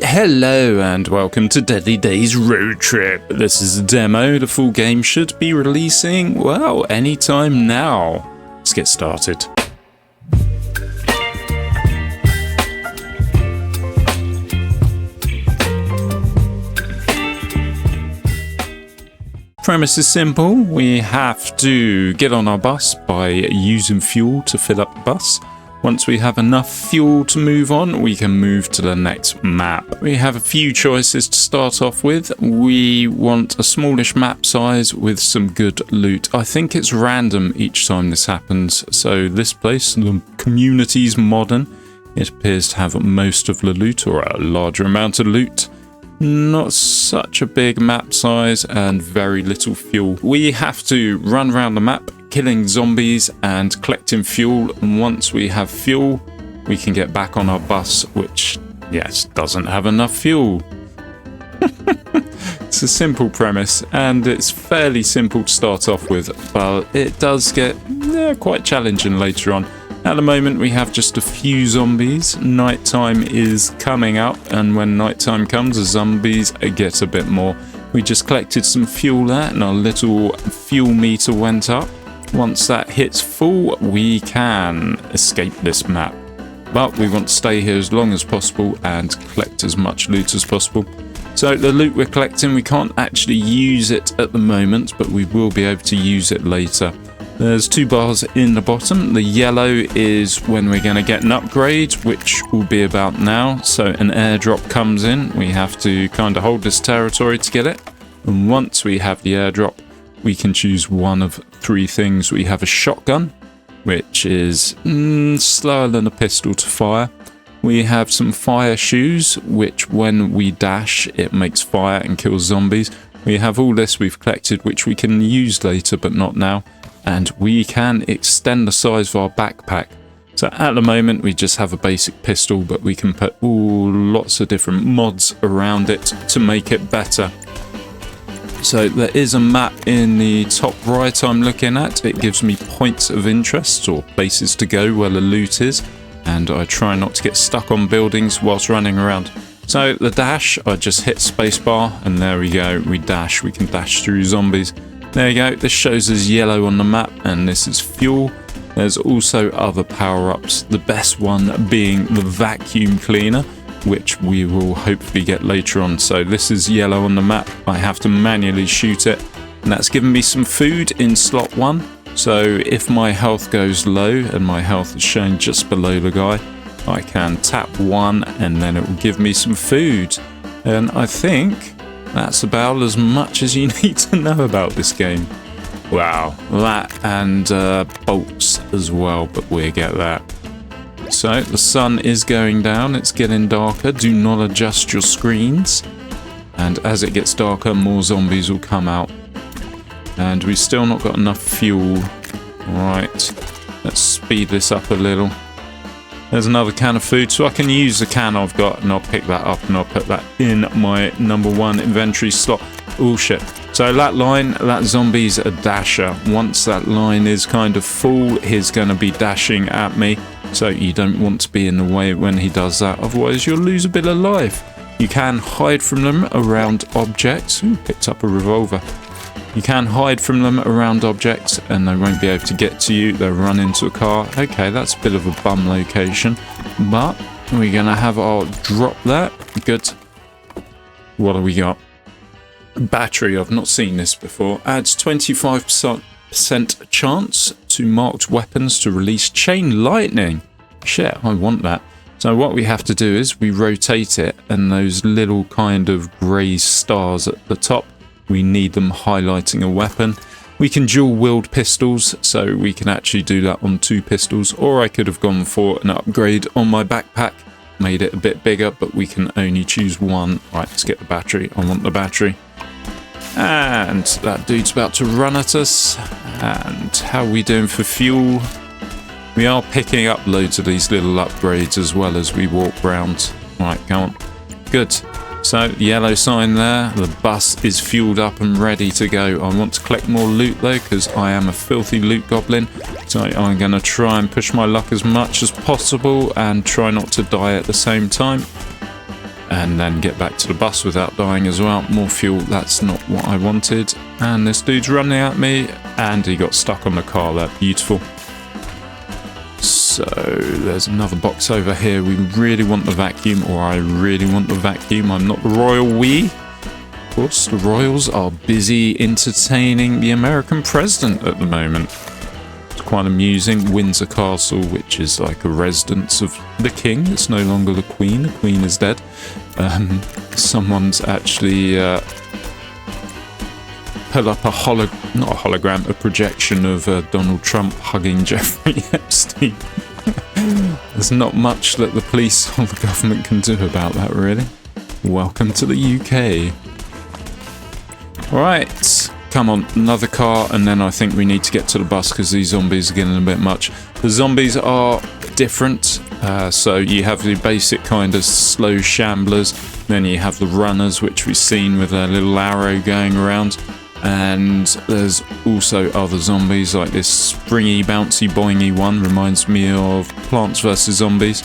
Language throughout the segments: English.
Hello and welcome to Deadly Days Road Trip. This is a demo. The full game should be releasing, well, anytime now. Let's get started. Premise is simple. We have to get on our bus by using fuel to fill up the bus. Once we have enough fuel to move on, we can move to the next map. We have a few choices to start off with. We want a smallish map size with some good loot. I think it's random each time this happens. So this place, the community's modern. It appears to have most of the loot, or a larger amount of loot. Not such a big map size and very little fuel. We have to run around the map, killing zombies and collecting fuel. And once we have fuel, we can get back on our bus, which, yes, doesn't have enough fuel. It's a simple premise, and it's fairly simple to start off with, but it does get quite challenging later on. At the moment, we have just a few zombies. Nighttime is coming up, and when nighttime comes, the zombies get a bit more. We just collected some fuel there, and our little fuel meter went up. Once that hits full, we can escape this map. But we want to stay here as long as possible and collect as much loot as possible. So the loot we're collecting, we can't actually use it at the moment, but we will be able to use it later. There's two bars in the bottom. The yellow is when we're going to get an upgrade, which will be about now. So an airdrop comes in. We have to kind of hold this territory to get it. And once we have the airdrop, we can choose one of three things. We have a shotgun, which is slower than a pistol to fire. We have some fire shoes, which when we dash, it makes fire and kills zombies. We have all this we've collected, which we can use later, but not now. And we can extend the size of our backpack. So at the moment we just have a basic pistol, but we can put lots of different mods around it to make it better. So there is a map in the top right I'm looking at. It gives me points of interest or places to go where the loot is, and I try not to get stuck on buildings whilst running around. So the dash, I just hit spacebar and there we go, we dash, we can dash through zombies. There you go, this shows us yellow on the map, and this is fuel. There's also other power-ups, the best one being the vacuum cleaner, which we will hopefully get later on. So this is yellow on the map, I have to manually shoot it, and that's given me some food in slot 1. So if my health goes low, and my health is shown just below the guy, I can tap 1 and then it will give me some food. And I think that's about as much as you need to know about this game. Wow, that and bolts as well, but we'll get that. So the sun is going down, it's getting darker. Do not adjust your screens. And as it gets darker, more zombies will come out. And we've still not got enough fuel. Right, let's speed this up a little. There's another can of food, so I can use the can I've got, and I'll pick that up and I'll put that in my number 1 inventory slot. Oh shit. So that line, that zombie's a dasher. Once that line is kind of full, he's going to be dashing at me. So you don't want to be in the way when he does that, otherwise you'll lose a bit of life. You can hide from them around objects. Ooh, picked up a revolver. You can hide from them around objects and they won't be able to get to you. They'll run into a car. Okay, that's a bit of a bum location, but we're going to have our drop there. Good. What do we got? Battery. I've not seen this before. Adds 25% chance to marked weapons to release chain lightning. Shit, I want that. So what we have to do is we rotate it, and those little kind of grey stars at the top, we need them highlighting a weapon. We can dual wield pistols, so we can actually do that on 2 pistols, or I could have gone for an upgrade on my backpack, made it a bit bigger, but we can only choose 1. Right, let's get the battery. I want the battery. And that dude's about to run at us. And how are we doing for fuel? We are picking up loads of these little upgrades as well as we walk round. Right, come on. Good. So, yellow sign there. The bus is fueled up and ready to go. I want to collect more loot though, because I am a filthy loot goblin. So I'm going to try and push my luck as much as possible and try not to die at the same time. And then get back to the bus without dying as well. More fuel, that's not what I wanted. And this dude's running at me, and he got stuck on the car there. Beautiful. So there's another box over here. We really want the vacuum, or I really want the vacuum. I'm not the royal we. Of course, the royals are busy entertaining the American president at the moment. It's quite amusing. Windsor Castle, which is like a residence of the king. It's no longer the queen. The queen is dead. Someone's actually put up a projection of Donald Trump hugging Jeffrey Epstein. There's not much that the police or the government can do about that, really. Welcome to the UK. Alright, come on, another car, and then I think we need to get to the bus because these zombies are getting a bit much. The zombies are different, so you have the basic kind of slow shamblers, then you have the runners, which we've seen with their little arrow going around, and there's also other zombies like this springy, bouncy, boingy one, reminds me of Plants vs Zombies,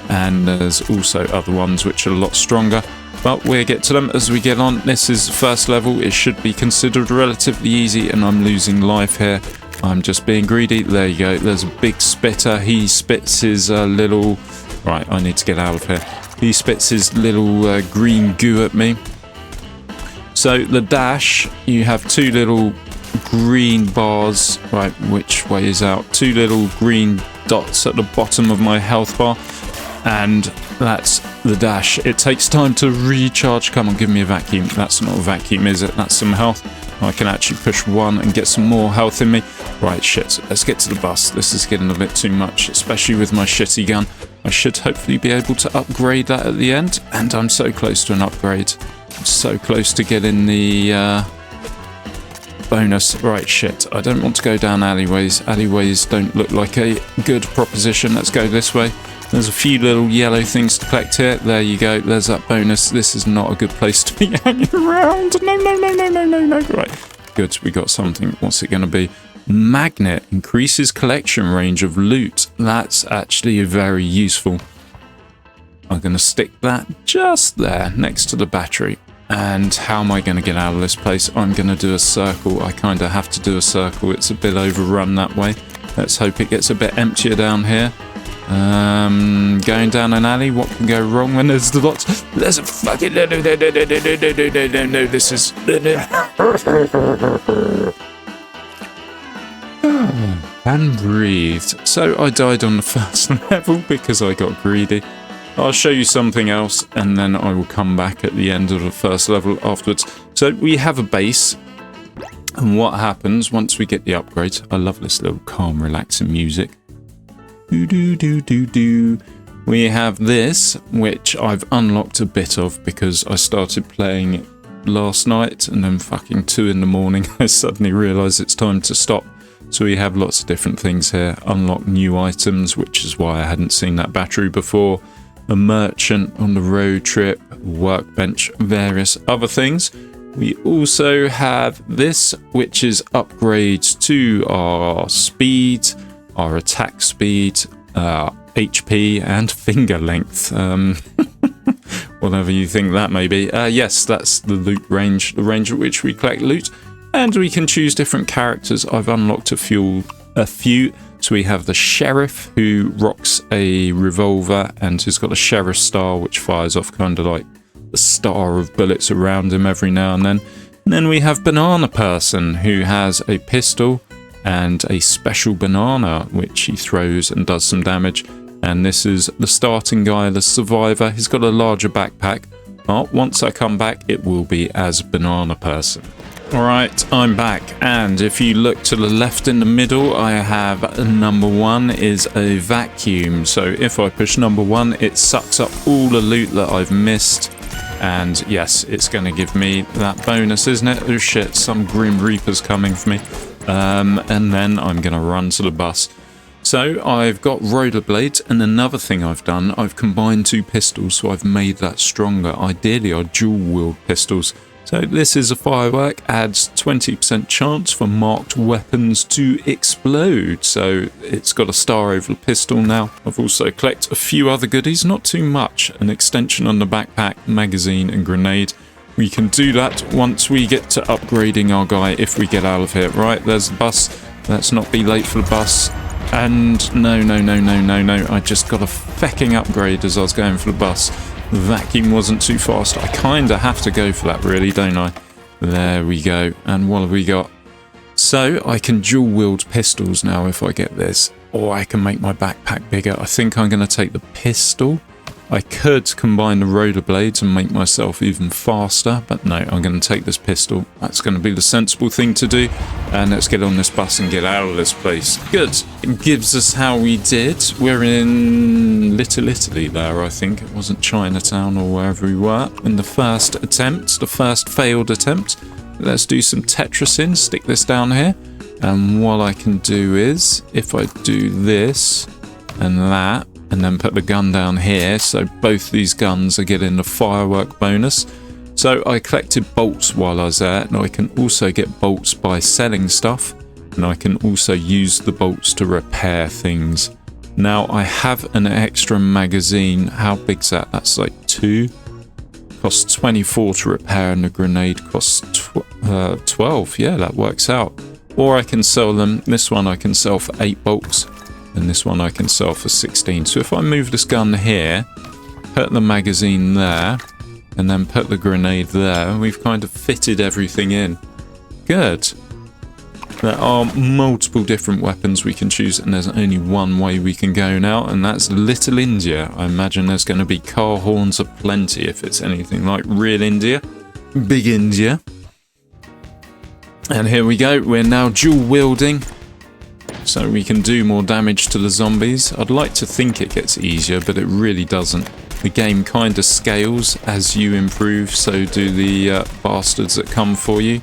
and there's also other ones which are a lot stronger. But we'll get to them as we get on. This is the first level. It should be considered relatively easy, and I'm losing life here. I'm just being greedy. There you go. There's a big spitter. He spits his little... Right, I need to get out of here. He spits his little green goo at me. So the dash, you have two little green bars. Right, which way is out? Two little green dots at the bottom of my health bar. And that's the dash. It takes time to recharge. Come on, give me a vacuum. That's not a vacuum, is it? That's some health. I can actually push one and get some more health in me. Right, shit. Let's get to the bus. This is getting a bit too much, especially with my shitty gun. I should hopefully be able to upgrade that at the end. And I'm so close to an upgrade. I'm so close to getting the bonus. Right, shit. I don't want to go down alleyways. Alleyways don't look like a good proposition. Let's go this way. There's a few little yellow things to collect here. There you go. There's that bonus. This is not a good place to be hanging around. No, no, no, no, no, no, no. Right. Good. We got something. What's it going to be? Magnet. Increases collection range of loot. That's actually very useful. I'm going to stick that just there next to the battery. And how am I going to get out of this place? I'm going to do a circle. I kind of have to do a circle. It's a bit overrun that way. Let's hope it gets a bit emptier down here. Going down an alley, what can go wrong when there's lots? There's a fucking no, this is and breathed. So I died on the first level because I got greedy. I'll show you something else and then I will come back at the end of the first level afterwards. So we have a base, and what happens once we get the upgrade? I love this little calm, relaxing music. We have this, which I've unlocked a bit of because I started playing it last night, and then fucking 2 in the morning I suddenly realised it's time to stop. So we have lots of different things here. Unlock new items, which is why I hadn't seen that battery before. A merchant on the road trip, workbench, various other things. We also have this, which is upgrades to our speed, our attack speed, HP, and finger length. Whatever you think that may be. Yes, that's the loot range, the range at which we collect loot. And we can choose different characters. I've unlocked a few. So we have the sheriff, who rocks a revolver and who's got a sheriff star, which fires off kind of like a star of bullets around him every now and then. And then we have Banana Person, who has a pistol and a special banana, which he throws and does some damage. And this is the starting guy, the survivor. He's got a larger backpack. Oh, once I come back, it will be as Banana Person. Alright, I'm back, and if you look to the left in the middle, I have number 1 is a vacuum. So if I push number 1, it sucks up all the loot that I've missed. And yes, it's going to give me that bonus, isn't it? Oh shit, some Grim Reaper's coming for me. And then I'm going to run to the bus. So I've got rollerblades, and another thing I've done, I've combined 2 pistols, so I've made that stronger. Ideally, I'd dual wield pistols. So this is a firework, adds 20% chance for marked weapons to explode. So it's got a star over the pistol now. I've also collected a few other goodies, not too much. An extension on the backpack, magazine and grenade. We can do that once we get to upgrading our guy if we get out of here. Right, there's the bus. Let's not be late for the bus. And no. I just got a fecking upgrade as I was going for the bus. The vacuum wasn't too fast. I kind of have to go for that really, don't I? There we go. And what have we got? So I can dual wield pistols now if I get this. Or I can make my backpack bigger. I think I'm going to take the pistol. I could combine the rollerblades and make myself even faster, but no, I'm going to take this pistol. That's going to be the sensible thing to do. And let's get on this bus and get out of this place. Good. It gives us how we did. We're in Little Italy there, I think. It wasn't Chinatown or wherever we were. In the first attempt, the first failed attempt. Let's do some Tetrising. Stick this down here. And what I can do is, if I do this and that, and then put the gun down here, so both these guns are getting the firework bonus. So I collected bolts while I was there, and I can also get bolts by selling stuff, and I can also use the bolts to repair things. Now I have an extra magazine. How big's that? That's like 2. Costs 24 to repair, and the grenade costs 12. Yeah, that works out. Or I can sell them. This one I can sell for 8 bolts. And this one I can sell for 16. So if I move this gun here, put the magazine there, and then put the grenade there, we've kind of fitted everything in. Good. There are multiple different weapons we can choose, and there's only one way we can go now, and that's Little India. I imagine there's going to be car horns aplenty if it's anything like real India. Big India. And here we go. We're now dual wielding. So we can do more damage to the zombies. I'd like to think it gets easier, but it really doesn't. The game kind of scales as you improve, so do the bastards that come for you.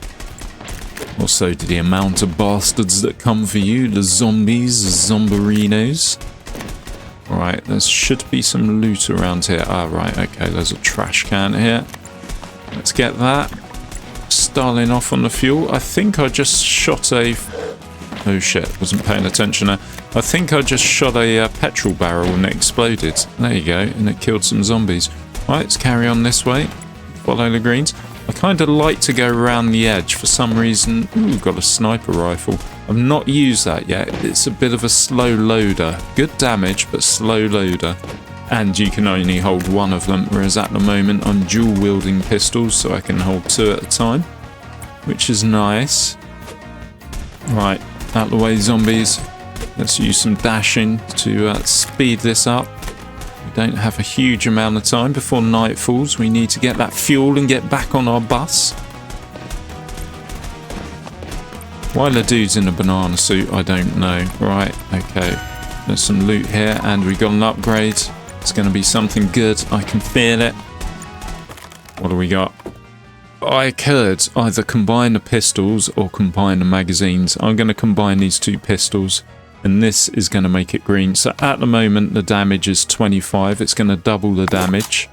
Also do the amount of bastards that come for you, the zombies, the zombarinos. Right, there should be some loot around here. Ah, right, okay, there's a trash can here. Let's get that. Starting off on the fuel. I think I just shot a... Oh shit, wasn't paying attention there. I think I just shot a petrol barrel and it exploded. There you go, and it killed some zombies. Right, let's carry on this way. Follow the greens. I kind of like to go around the edge for some reason. Ooh, got a sniper rifle. I've not used that yet. It's a bit of a slow loader. Good damage, but slow loader. And you can only hold one of them, whereas at the moment I'm dual wielding pistols, so I can hold 2 at a time, which is nice. Right. Out the way, zombies. Let's use some dashing to speed this up. We don't have a huge amount of time before night falls. We need to get that fuel and get back on our bus. Why the dude's in a banana suit, I don't know. Right, okay. There's some loot here, and we got an upgrade. It's going to be something good. I can feel it. What do we got? I could either combine the pistols or combine the magazines. I'm going to combine these 2 pistols, and this is going to make it green. So at the moment the damage is 25. It's going to double the damage,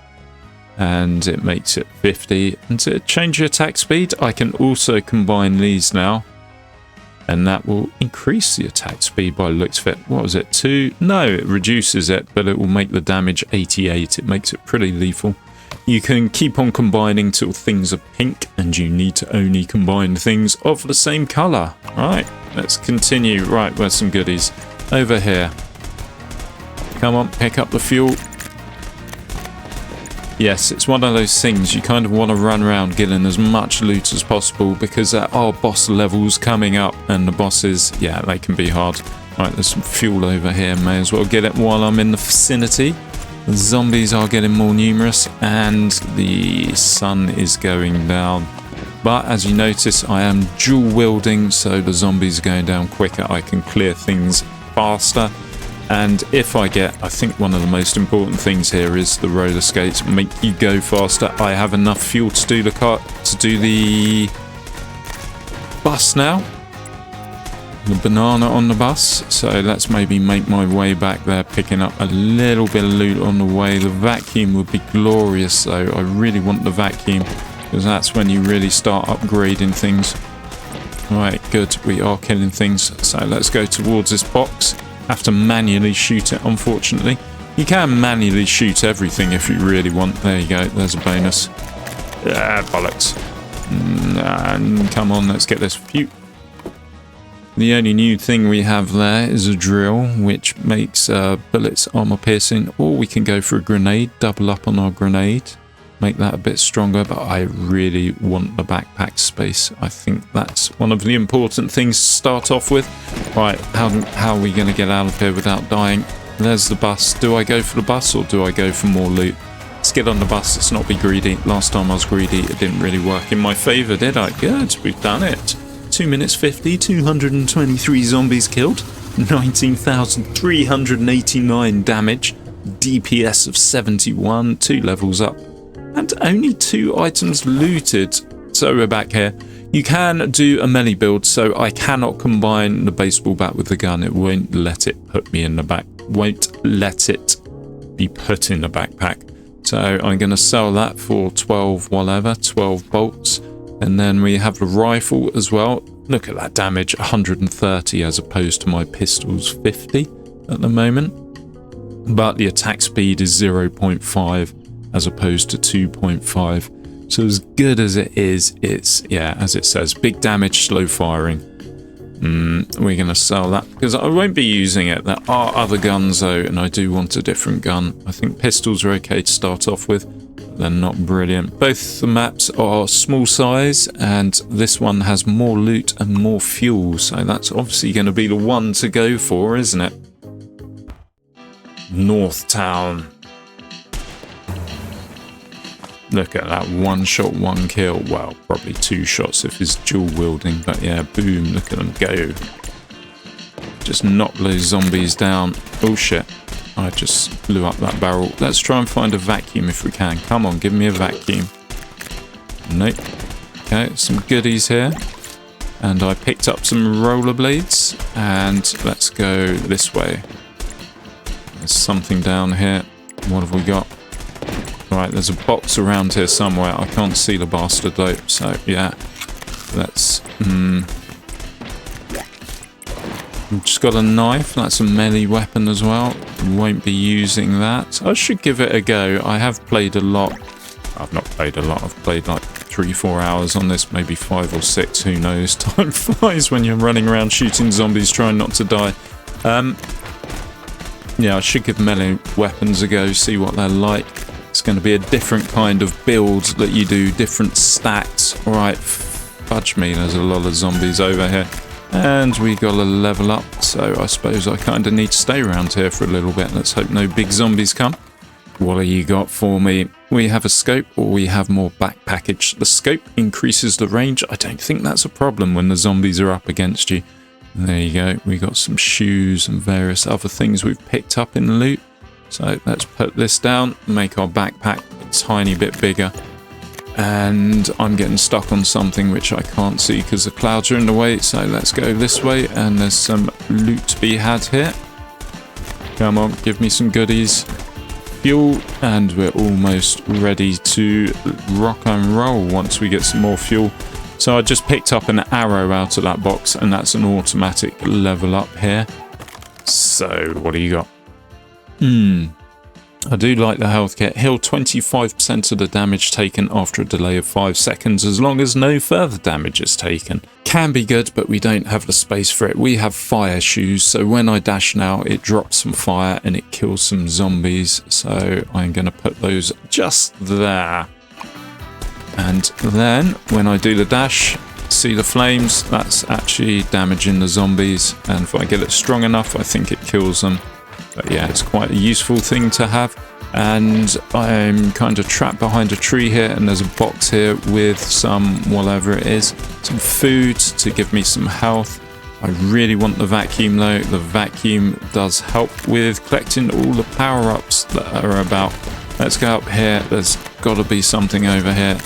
and it makes it 50. And to change your attack speed, I can also combine these now, and that will increase the attack speed by the looks of it. What was it, 2? No, it reduces it, but it will make the damage 88. It makes it pretty lethal. You can keep on combining till things are pink, and you need to only combine things of the same colour. Right, let's continue. Right, where's some goodies? Over here. Come on, pick up the fuel. Yes, it's one of those things you kind of want to run around getting as much loot as possible, because there are boss levels coming up, and the bosses, yeah, they can be hard. Right, there's some fuel over here. May as well get it while I'm in the vicinity. The zombies are getting more numerous, and the sun is going down. But as you notice, I am dual wielding, so the zombies are going down quicker. I can clear things faster. And if I get, I think one of the most important things here is the roller skates make you go faster. I have enough fuel to do the bus now. the banana on the bus, so let's maybe make my way back there, picking up a little bit of loot on the way. The vacuum would be glorious though. I really want the vacuum, because that's when you really start upgrading things. Right, good, we are killing things, so let's go towards this box. Have to manually shoot it, unfortunately. You can manually shoot everything if you really want. There you go, there's a bonus. Yeah, bollocks. And come on, let's get this. Phew. The only new thing we have there is a drill, which makes bullets armor piercing, or we can go for a grenade, double up on our grenade, make that a bit stronger, but I really want the backpack space. I think that's one of the important things to start off with. Right, how are we going to get out of here without dying? There's the bus. Do I go for the bus or do I go for more loot? Let's get on the bus, let's not be greedy. Last time I was greedy, it didn't really work in my favour, did I? Good, we've done it. 2 minutes 50, 223 zombies killed, 19,389 damage, DPS of 71, 2 levels up, and only 2 items looted. So we're back here. You can do a melee build, so I cannot combine the baseball bat with the gun. It won't let it put me in the back, won't let it be put in the backpack. So I'm going to sell that for 12 bolts. And then we have the rifle as well. Look at that damage, 130 as opposed to my pistol's 50 at the moment. But the attack speed is 0.5 as opposed to 2.5. So as good as it is, it's, yeah, as it says, big damage, slow firing. We're going to sell that because I won't be using it. There are other guns though, and I do want a different gun. I think pistols are okay to start off with. They're not brilliant. Both the maps are small size, and this one has more loot and more fuel, so that's obviously going to be the one to go for, isn't it? North Town. Look at that, 1 shot, 1 kill. Well, probably 2 shots if it's dual wielding, but yeah, boom, look at them go. Just knock those zombies down. Oh shit. I just blew up that barrel. Let's try and find a vacuum if we can. Come on, give me a vacuum. Nope. Okay, some goodies here. And I picked up some rollerblades. And let's go this way. There's something down here. What have we got? Right, there's a box around here somewhere. I can't see the bastard though. So, yeah. Let's... We've just got a knife, that's a melee weapon as well. Won't be using that. I should give it a go. I have played a lot. I've not played a lot, I've played like 3-4 hours on this, maybe 5 or 6, who knows. Time flies when you're running around shooting zombies trying not to die. Yeah, I should give melee weapons a go, see what they're like. It's going to be a different kind of build that you do, different stats. Alright, fudge me, there's a lot of zombies over here. And we got to level up, so I suppose I kind of need to stay around here for a little bit. Let's hope no big zombies come. What have you got for me? We have a scope, or we have more back package. The scope increases the range. I don't think that's a problem when the zombies are up against you. There you go. We got some shoes and various other things we've picked up in loot. So let's put this down, make our backpack a tiny bit bigger. And I'm getting stuck on something which I can't see because the clouds are in the way, so let's go this way, and there's some loot to be had here. Come on, give me some goodies. Fuel, and we're almost ready to rock and roll once we get some more fuel. So I just picked up an arrow out of that box, and that's an automatic level up here. So what do you got? I do like the health kit. Heal 25% of the damage taken after a delay of 5 seconds as long as no further damage is taken. Can be good, but we don't have the space for it. We have fire shoes, so when I dash now, it drops some fire and it kills some zombies. So I'm going to put those just there. And then when I do the dash, see the flames, that's actually damaging the zombies. And if I get it strong enough, I think it kills them. But yeah, it's quite a useful thing to have. And I'm kind of trapped behind a tree here, and there's a box here with some, whatever it is, some food to give me some health. I really want the vacuum though. The vacuum does help with collecting all the power-ups that are about. Let's go up here. There's got to be something over here.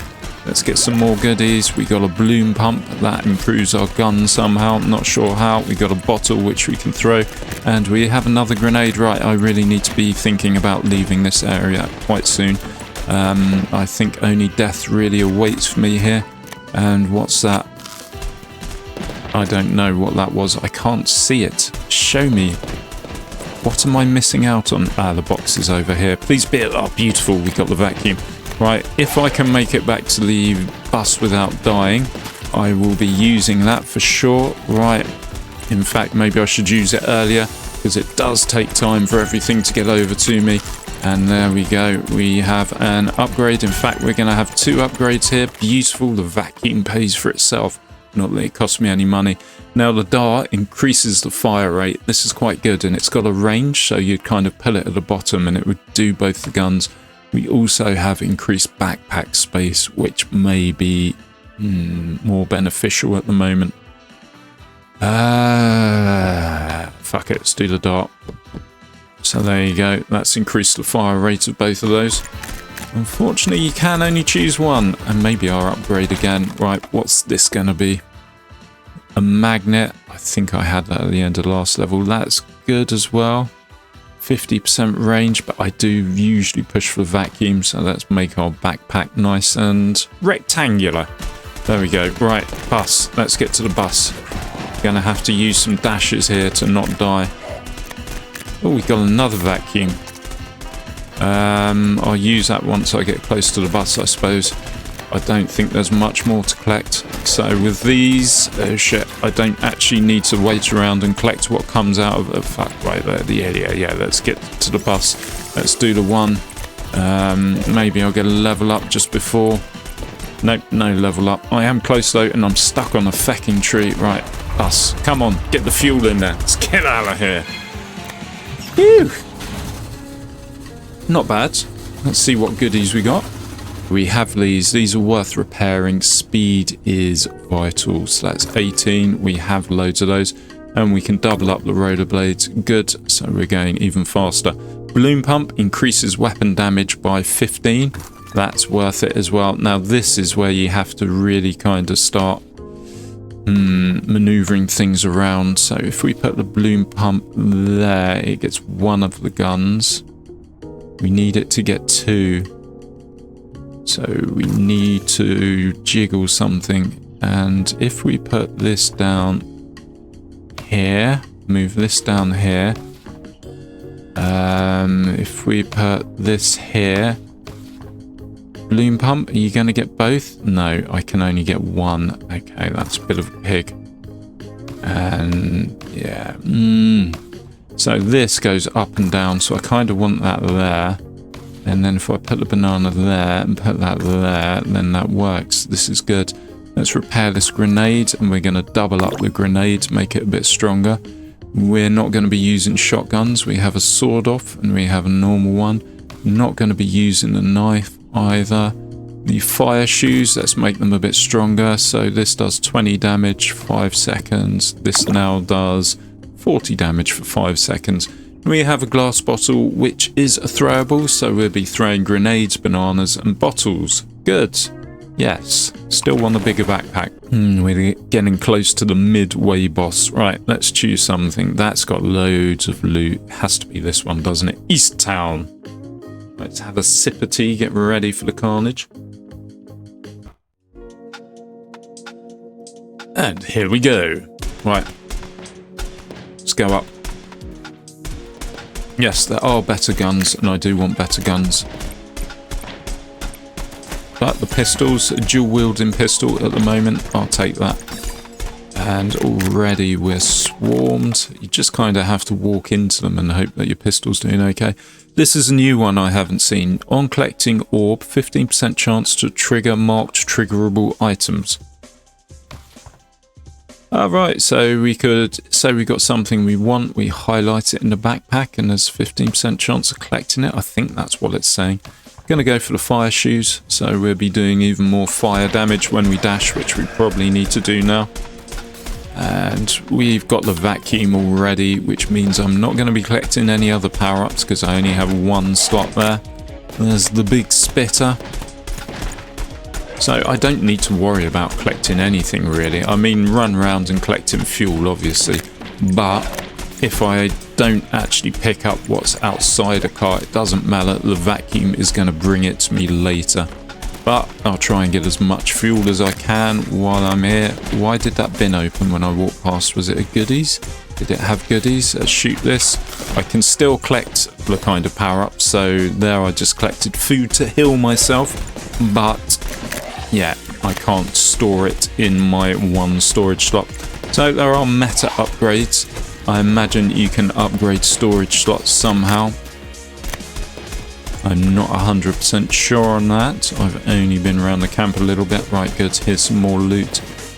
Let's get some more goodies. We got a bloom pump. That improves our gun somehow. Not sure how. We got a bottle which we can throw. And we have another grenade. Right, I really need to be thinking about leaving this area quite soon. I think only death really awaits for me here. And what's that? I don't know what that was. I can't see it. Show me. What am I missing out on? Ah, the box is over here. Please be it. Oh, beautiful. We got the vacuum. Right, if I can make it back to the bus without dying, I will be using that for sure. Right, in fact, maybe I should use it earlier, because it does take time for everything to get over to me. And there we go. We have an upgrade. In fact, we're going to have 2 upgrades here. Beautiful. The vacuum pays for itself. Not that it costs me any money. Now, the dart increases the fire rate. This is quite good, and it's got a range, so you'd kind of pull it at the bottom, and it would do both the guns. We also have increased backpack space, which may be more beneficial at the moment. Fuck it, let's do the dart. So there you go. That's increased the fire rate of both of those. Unfortunately, you can only choose one. And maybe our upgrade again. Right, what's this going to be? A magnet. I think I had that at the end of the last level. That's good as well. 50% range, but I do usually push for vacuum, so let's make our backpack nice and rectangular. There we go. Right, bus. Let's get to the bus. Gonna have to use some dashes here to not die. Oh, we got another vacuum. I'll use that once I get close to the bus, I suppose. I don't think there's much more to collect. So with these, oh shit, I don't actually need to wait around and collect what comes out of the fuck right there. Yeah, let's get to the bus. Let's do the one. Maybe I'll get a level up just before. Nope, no level up. I am close though, and I'm stuck on a fucking tree. Right, bus. Come on, get the fuel in there. Let's get out of here. Phew. Not bad. Let's see what goodies we got. We have these are worth repairing. Speed is vital, so that's 18. We have loads of those, and we can double up the rollerblades. Good, so we're going even faster. Balloon pump increases weapon damage by 15. That's worth it as well. Now this is where you have to really kind of start maneuvering things around. So if we put the balloon pump there, it gets one of the guns. We need it to get 2. So we need to jiggle something, and if we put this down here, move this down here, if we put this here, balloon pump, are you going to get both? No, I can only get one. Okay, that's a bit of a pig. And yeah, so this goes up and down, so I kind of want that there. And then if I put the banana there and put that there, then that works. This is good. Let's repair this grenade, and we're going to double up the grenade, make it a bit stronger. We're not going to be using shotguns. We have a sword off and we have a normal one. Not going to be using a knife either. The fire shoes, let's make them a bit stronger. So this does 20 damage, 5 seconds. This now does 40 damage for 5 seconds. We have a glass bottle, which is a throwable, so we'll be throwing grenades, bananas, and bottles. Good. Yes. Still want a bigger backpack. We're getting close to the midway boss. Right, let's choose something. That's got loads of loot. Has to be this one, doesn't it? East Town. Let's have a sip of tea, get ready for the carnage. And here we go. Right. Let's go up. Yes, there are better guns, and I do want better guns. But the pistols, a dual-wielding pistol at the moment, I'll take that. And already we're swarmed. You just kind of have to walk into them and hope that your pistol's doing okay. This is a new one I haven't seen. On collecting orb, 15% chance to trigger marked triggerable items. Alright, so we could say we got something we want, we highlight it in the backpack, and there's 15% chance of collecting it. I think that's what it's saying. Gonna go for the fire shoes, so we'll be doing even more fire damage when we dash, which we probably need to do now. And we've got the vacuum already, which means I'm not going to be collecting any other power-ups because I only have one slot there. There's the big spitter. So I don't need to worry about collecting anything really. I mean, run around and collecting fuel, obviously. But if I don't actually pick up what's outside a car, it doesn't matter. The vacuum is going to bring it to me later. But I'll try and get as much fuel as I can while I'm here. Why did that bin open when I walked past? Was it a goodies? Did it have goodies? Let's shoot this. I can still collect the kind of power-up. So there I just collected food to heal myself. But yeah, I can't store it in my one storage slot. So there are meta upgrades. I imagine you can upgrade storage slots somehow. I'm not 100% sure on that. I've only been around the camp a little bit. Right, good. Here's some more loot.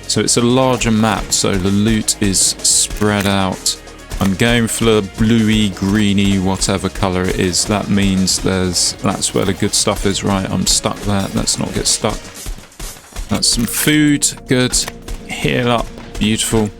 So it's a larger map, so the loot is spread out. I'm going for the bluey, greeny, whatever colour it is. That means that's where the good stuff is. Right, I'm stuck there. Let's not get stuck. That's some food. Good. Heal up. Beautiful.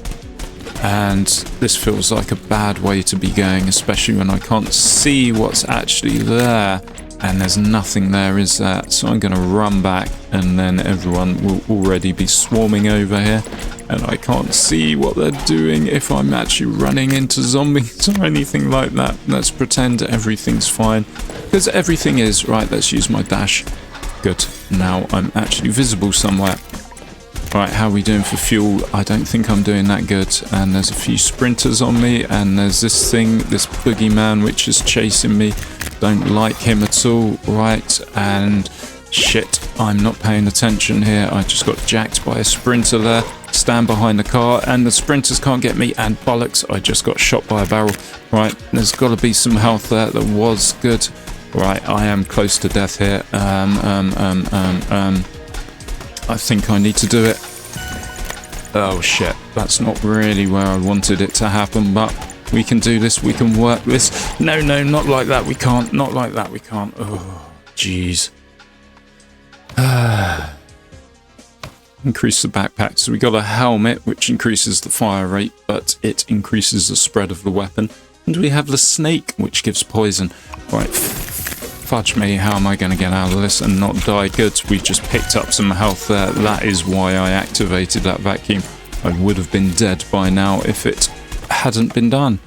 And this feels like a bad way to be going, especially when I can't see what's actually there. And there's nothing there, is there? So I'm going to run back, and then everyone will already be swarming over here. And I can't see what they're doing if I'm actually running into zombies or anything like that. Let's pretend everything's fine. Because everything is. Right, let's use my dash. Good. Now I'm actually visible somewhere. Right, how are we doing for fuel? I don't think I'm doing that good. And there's a few sprinters on me. And there's this thing, this boogeyman, which is chasing me. Don't like him at all. Right, and shit, I'm not paying attention here. I just got jacked by a sprinter there. Stand behind the car, and the sprinters can't get me. And bollocks, I just got shot by a barrel. Right, there's got to be some health there. That was good. Right, I am close to death here. I think I need to do it. Oh shit, that's not really where I wanted it to happen, but we can do this, we can work this. No, not like that, we can't. Not like that, we can't. Oh, jeez. Increase the backpack. So we got a helmet, which increases the fire rate, but it increases the spread of the weapon. And we have the snake, which gives poison. Right, fudge me, how am I going to get out of this and not die? Good, we just picked up some health there. That is why I activated that vacuum. I would have been dead by now if it hadn't been done.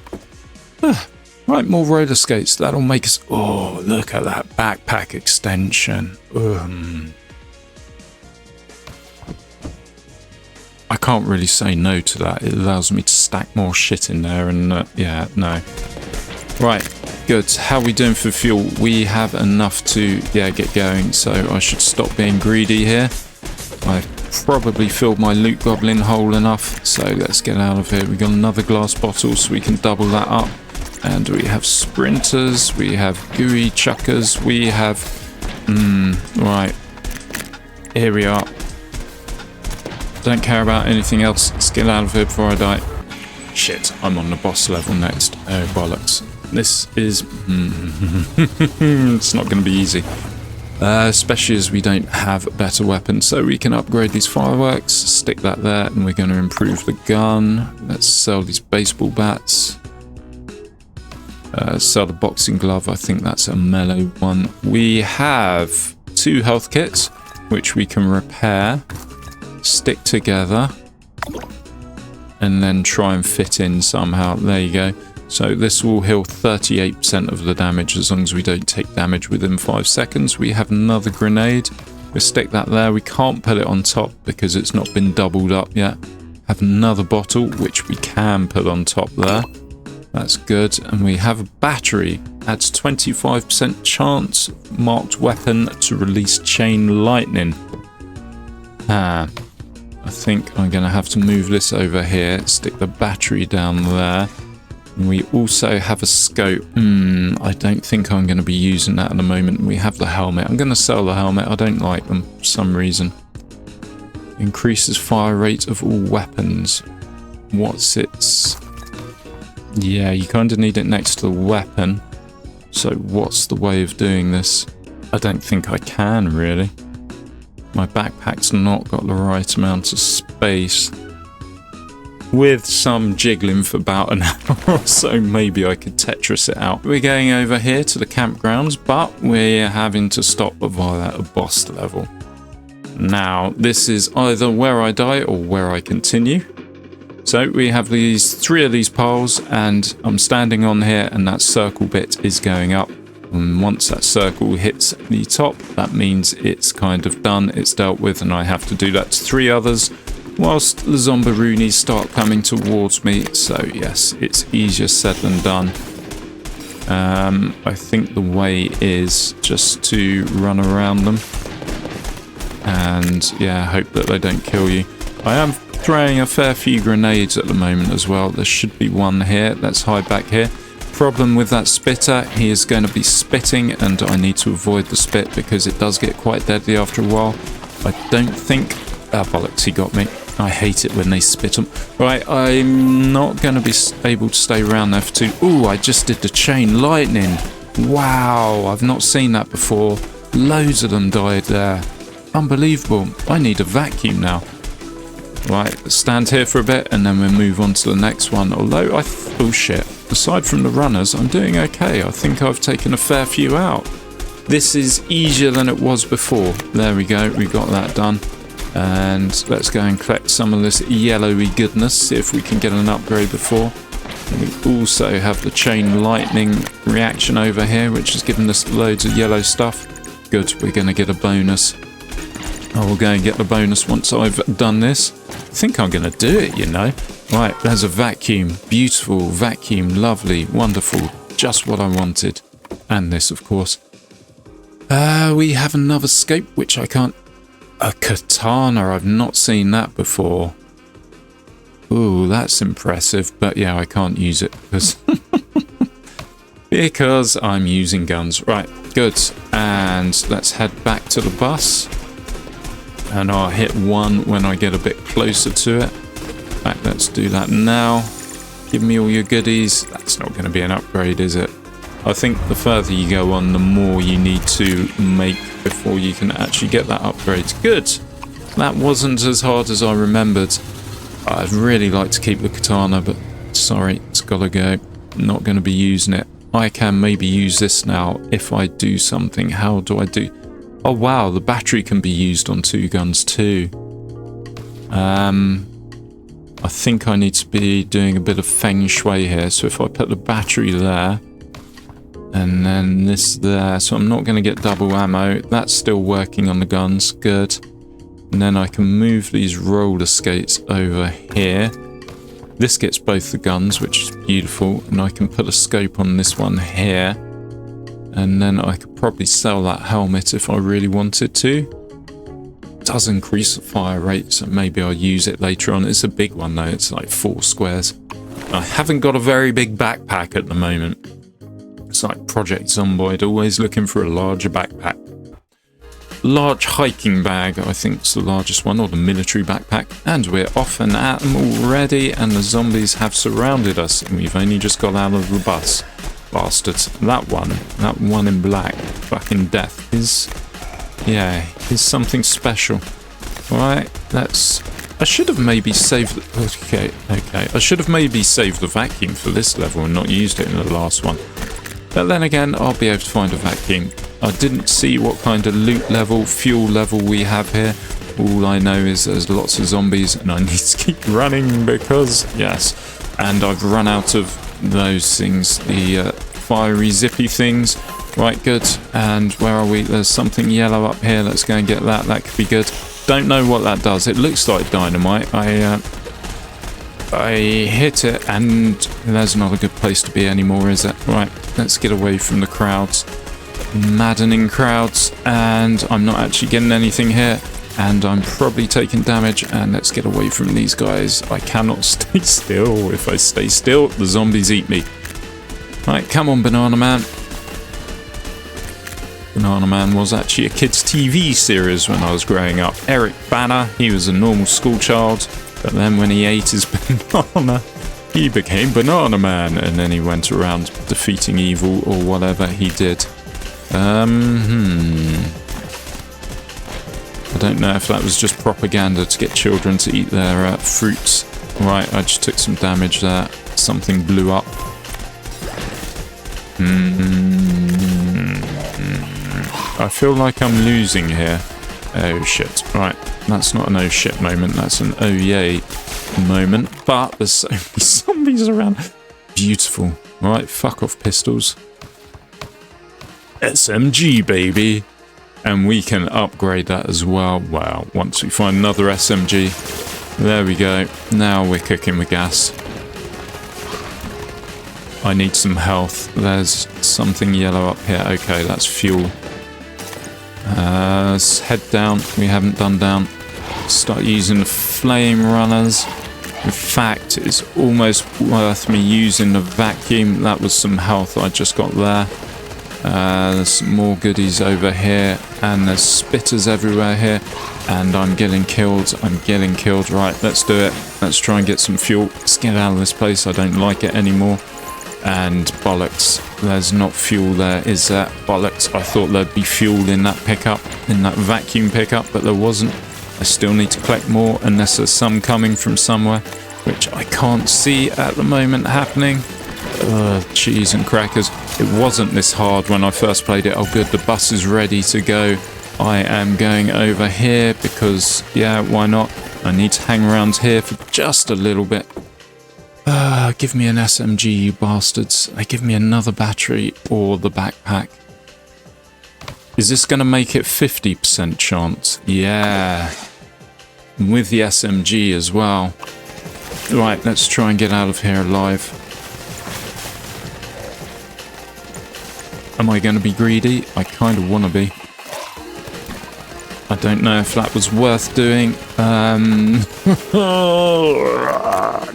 Right, more roller skates. That'll make us... Oh, look at that backpack extension. I can't really say no to that. It allows me to stack more shit in there and yeah, no. Right, good. How are we doing for fuel? We have enough to, yeah, get going, so I should stop being greedy here. I've probably filled my loot goblin hole enough, so let's get out of here. We got another glass bottle, so we can double that up. And we have sprinters, we have gooey chuckers, we have... right. Here we are. Don't care about anything else. Let's get out of here before I die. Shit, I'm on the boss level next. Oh, bollocks. This is... it's not going to be easy. Especially as we don't have better weapons. So we can upgrade these fireworks, stick that there, and we're going to improve the gun. Let's sell these baseball bats. Sell the boxing glove. I think that's a melee one. We have 2 health kits, which we can repair, stick together, and then try and fit in somehow. There you go. So this will heal 38% of the damage as long as we don't take damage within 5 seconds. We have another grenade. We'll stick that there. We can't put it on top because it's not been doubled up yet. Have another bottle, which we can put on top there. That's good. And we have a battery. Adds 25% chance marked weapon to release chain lightning. I think I'm going to have to move this over here. Stick the battery down there. And we also have a scope. I don't think I'm going to be using that at the moment. We have the helmet. I'm going to sell the helmet. I don't like them for some reason. Increases fire rate of all weapons. What's its... Yeah, you kind of need it next to the weapon. So what's the way of doing this? I don't think I can, really. My backpack's not got the right amount of space. With some jiggling for about an hour or so, maybe I could Tetris it out. We're going over here to the campgrounds, but we're having to stop via a boss level. Now, this is either where I die or where I continue. So we have these 3 of these piles, and I'm standing on here, and that circle bit is going up. And once that circle hits the top, that means it's kind of done, it's dealt with, and I have to do that to 3 others, whilst the zombiroonies start coming towards me. So yes, it's easier said than done. I think the way is just to run around them and yeah, hope that they don't kill you. I am throwing a fair few grenades at the moment as well. There should be one here. Let's hide back here. Problem with that spitter, he is going to be spitting, and I need to avoid the spit because it does get quite deadly after a while. I don't think... bollocks, he got me. I hate it when they spit them. Right, I'm not going to be able to stay around there for too... Ooh, I just did the chain lightning. Wow, I've not seen that before. Loads of them died there. Unbelievable. I need a vacuum now. Right, let's stand here for a bit and then we'll move on to the next one. Although oh shit. Aside from the runners, I'm doing okay. I think I've taken a fair few out. This is easier than it was before. There we go. We got that done. And let's go and collect some of this yellowy goodness. See if we can get an upgrade before. And we also have the chain lightning reaction over here, which has given us loads of yellow stuff. Good. We're going to get a bonus. I will go and get the bonus once I've done this. I think I'm going to do it, you know. Right, there's a vacuum. Beautiful vacuum. Lovely. Wonderful. Just what I wanted. And this, of course. We have another scope, which I can't... A katana. I've not seen that before. Ooh, that's impressive. But yeah, I can't use it because... because I'm using guns. Right, good. And let's head back to the bus. And I'll hit 1 when I get a bit closer to it. Right, let's do that now. Give me all your goodies. That's not going to be an upgrade, is it? I think the further you go on, the more you need to make before you can actually get that upgrade. Good. That wasn't as hard as I remembered. I'd really like to keep the katana, but sorry, it's got to go. Not going to be using it. I can maybe use this now if I do something. How do I do... Oh wow, the battery can be used on 2 guns too. I think I need to be doing a bit of feng shui here. So if I put the battery there, and then this there, so I'm not going to get double ammo. That's still working on the guns, good. And then I can move these roller skates over here. This gets both the guns, which is beautiful. And I can put a scope on this one here. And then I could probably sell that helmet if I really wanted to. It does increase the fire rate, so maybe I'll use it later on. It's a big one though, it's like 4 squares. I haven't got a very big backpack at the moment. It's like Project Zomboid, always looking for a larger backpack. Large hiking bag, I think it's the largest one, or the military backpack. And we're off and at them already, and the zombies have surrounded us, and we've only just got out of the bus. Bastards. That one in black, fucking death, is something special. Alright, I should have maybe saved... Okay. I should have maybe saved the vacuum for this level and not used it in the last one. But then again, I'll be able to find a vacuum. I didn't see what kind of loot level, fuel level we have here. All I know is there's lots of zombies and I need to keep running because, yes. And I've run out of those things, the fiery zippy things. Right, good. And where are we? There's something yellow up here. Let's go and get that. That could be good. Don't know what that does. It looks like dynamite. I hit it and there's not a good place to be anymore, is it? Right, let's get away from the crowds. Maddening crowds. And I'm not actually getting anything here. And I'm probably taking damage. And let's get away from these guys. I cannot stay still. If I stay still, the zombies eat me. Right, come on, Banana Man. Banana Man was actually a kids' TV series when I was growing up. Eric Banner, he was a normal school child. But then when he ate his banana, he became Banana Man. And then he went around defeating evil or whatever he did. I don't know if that was just propaganda to get children to eat their fruits. Right, I just took some damage there. Something blew up. I feel like I'm losing here. Oh shit. Right, that's not an oh shit moment, that's an oh yay moment. But there's so many zombies around. Beautiful. Right, fuck off pistols. SMG, baby. And we can upgrade that as well. Wow, once we find another SMG. There we go. Now we're cooking with gas. I need some health. There's something yellow up here. Okay, that's fuel. Let's head down. We haven't done down. Start using the flame runners. In fact, it's almost worth me using the vacuum. That was some health I just got there. There's some more goodies over here. And there's spitters everywhere here. And I'm getting killed. Right, let's do it. Let's try and get some fuel. Let's get out of this place. I don't like it anymore. And bollocks, there's not fuel there, is there? Bollocks, I thought there'd be fuel in that pickup, in that vacuum pickup, but there wasn't. I still need to collect more unless there's some coming from somewhere, which I can't see at the moment happening. Cheese and crackers. It wasn't this hard when I first played it. Oh good, the bus is ready to go. I am going over here because, yeah, why not? I need to hang around here for just a little bit. Give me an SMG, you bastards. Give me another battery or the backpack. Is this going to make it 50% chance? Yeah. And with the SMG as well. Right, let's try and get out of here alive. Am I going to be greedy? I kind of want to be. I don't know if that was worth doing.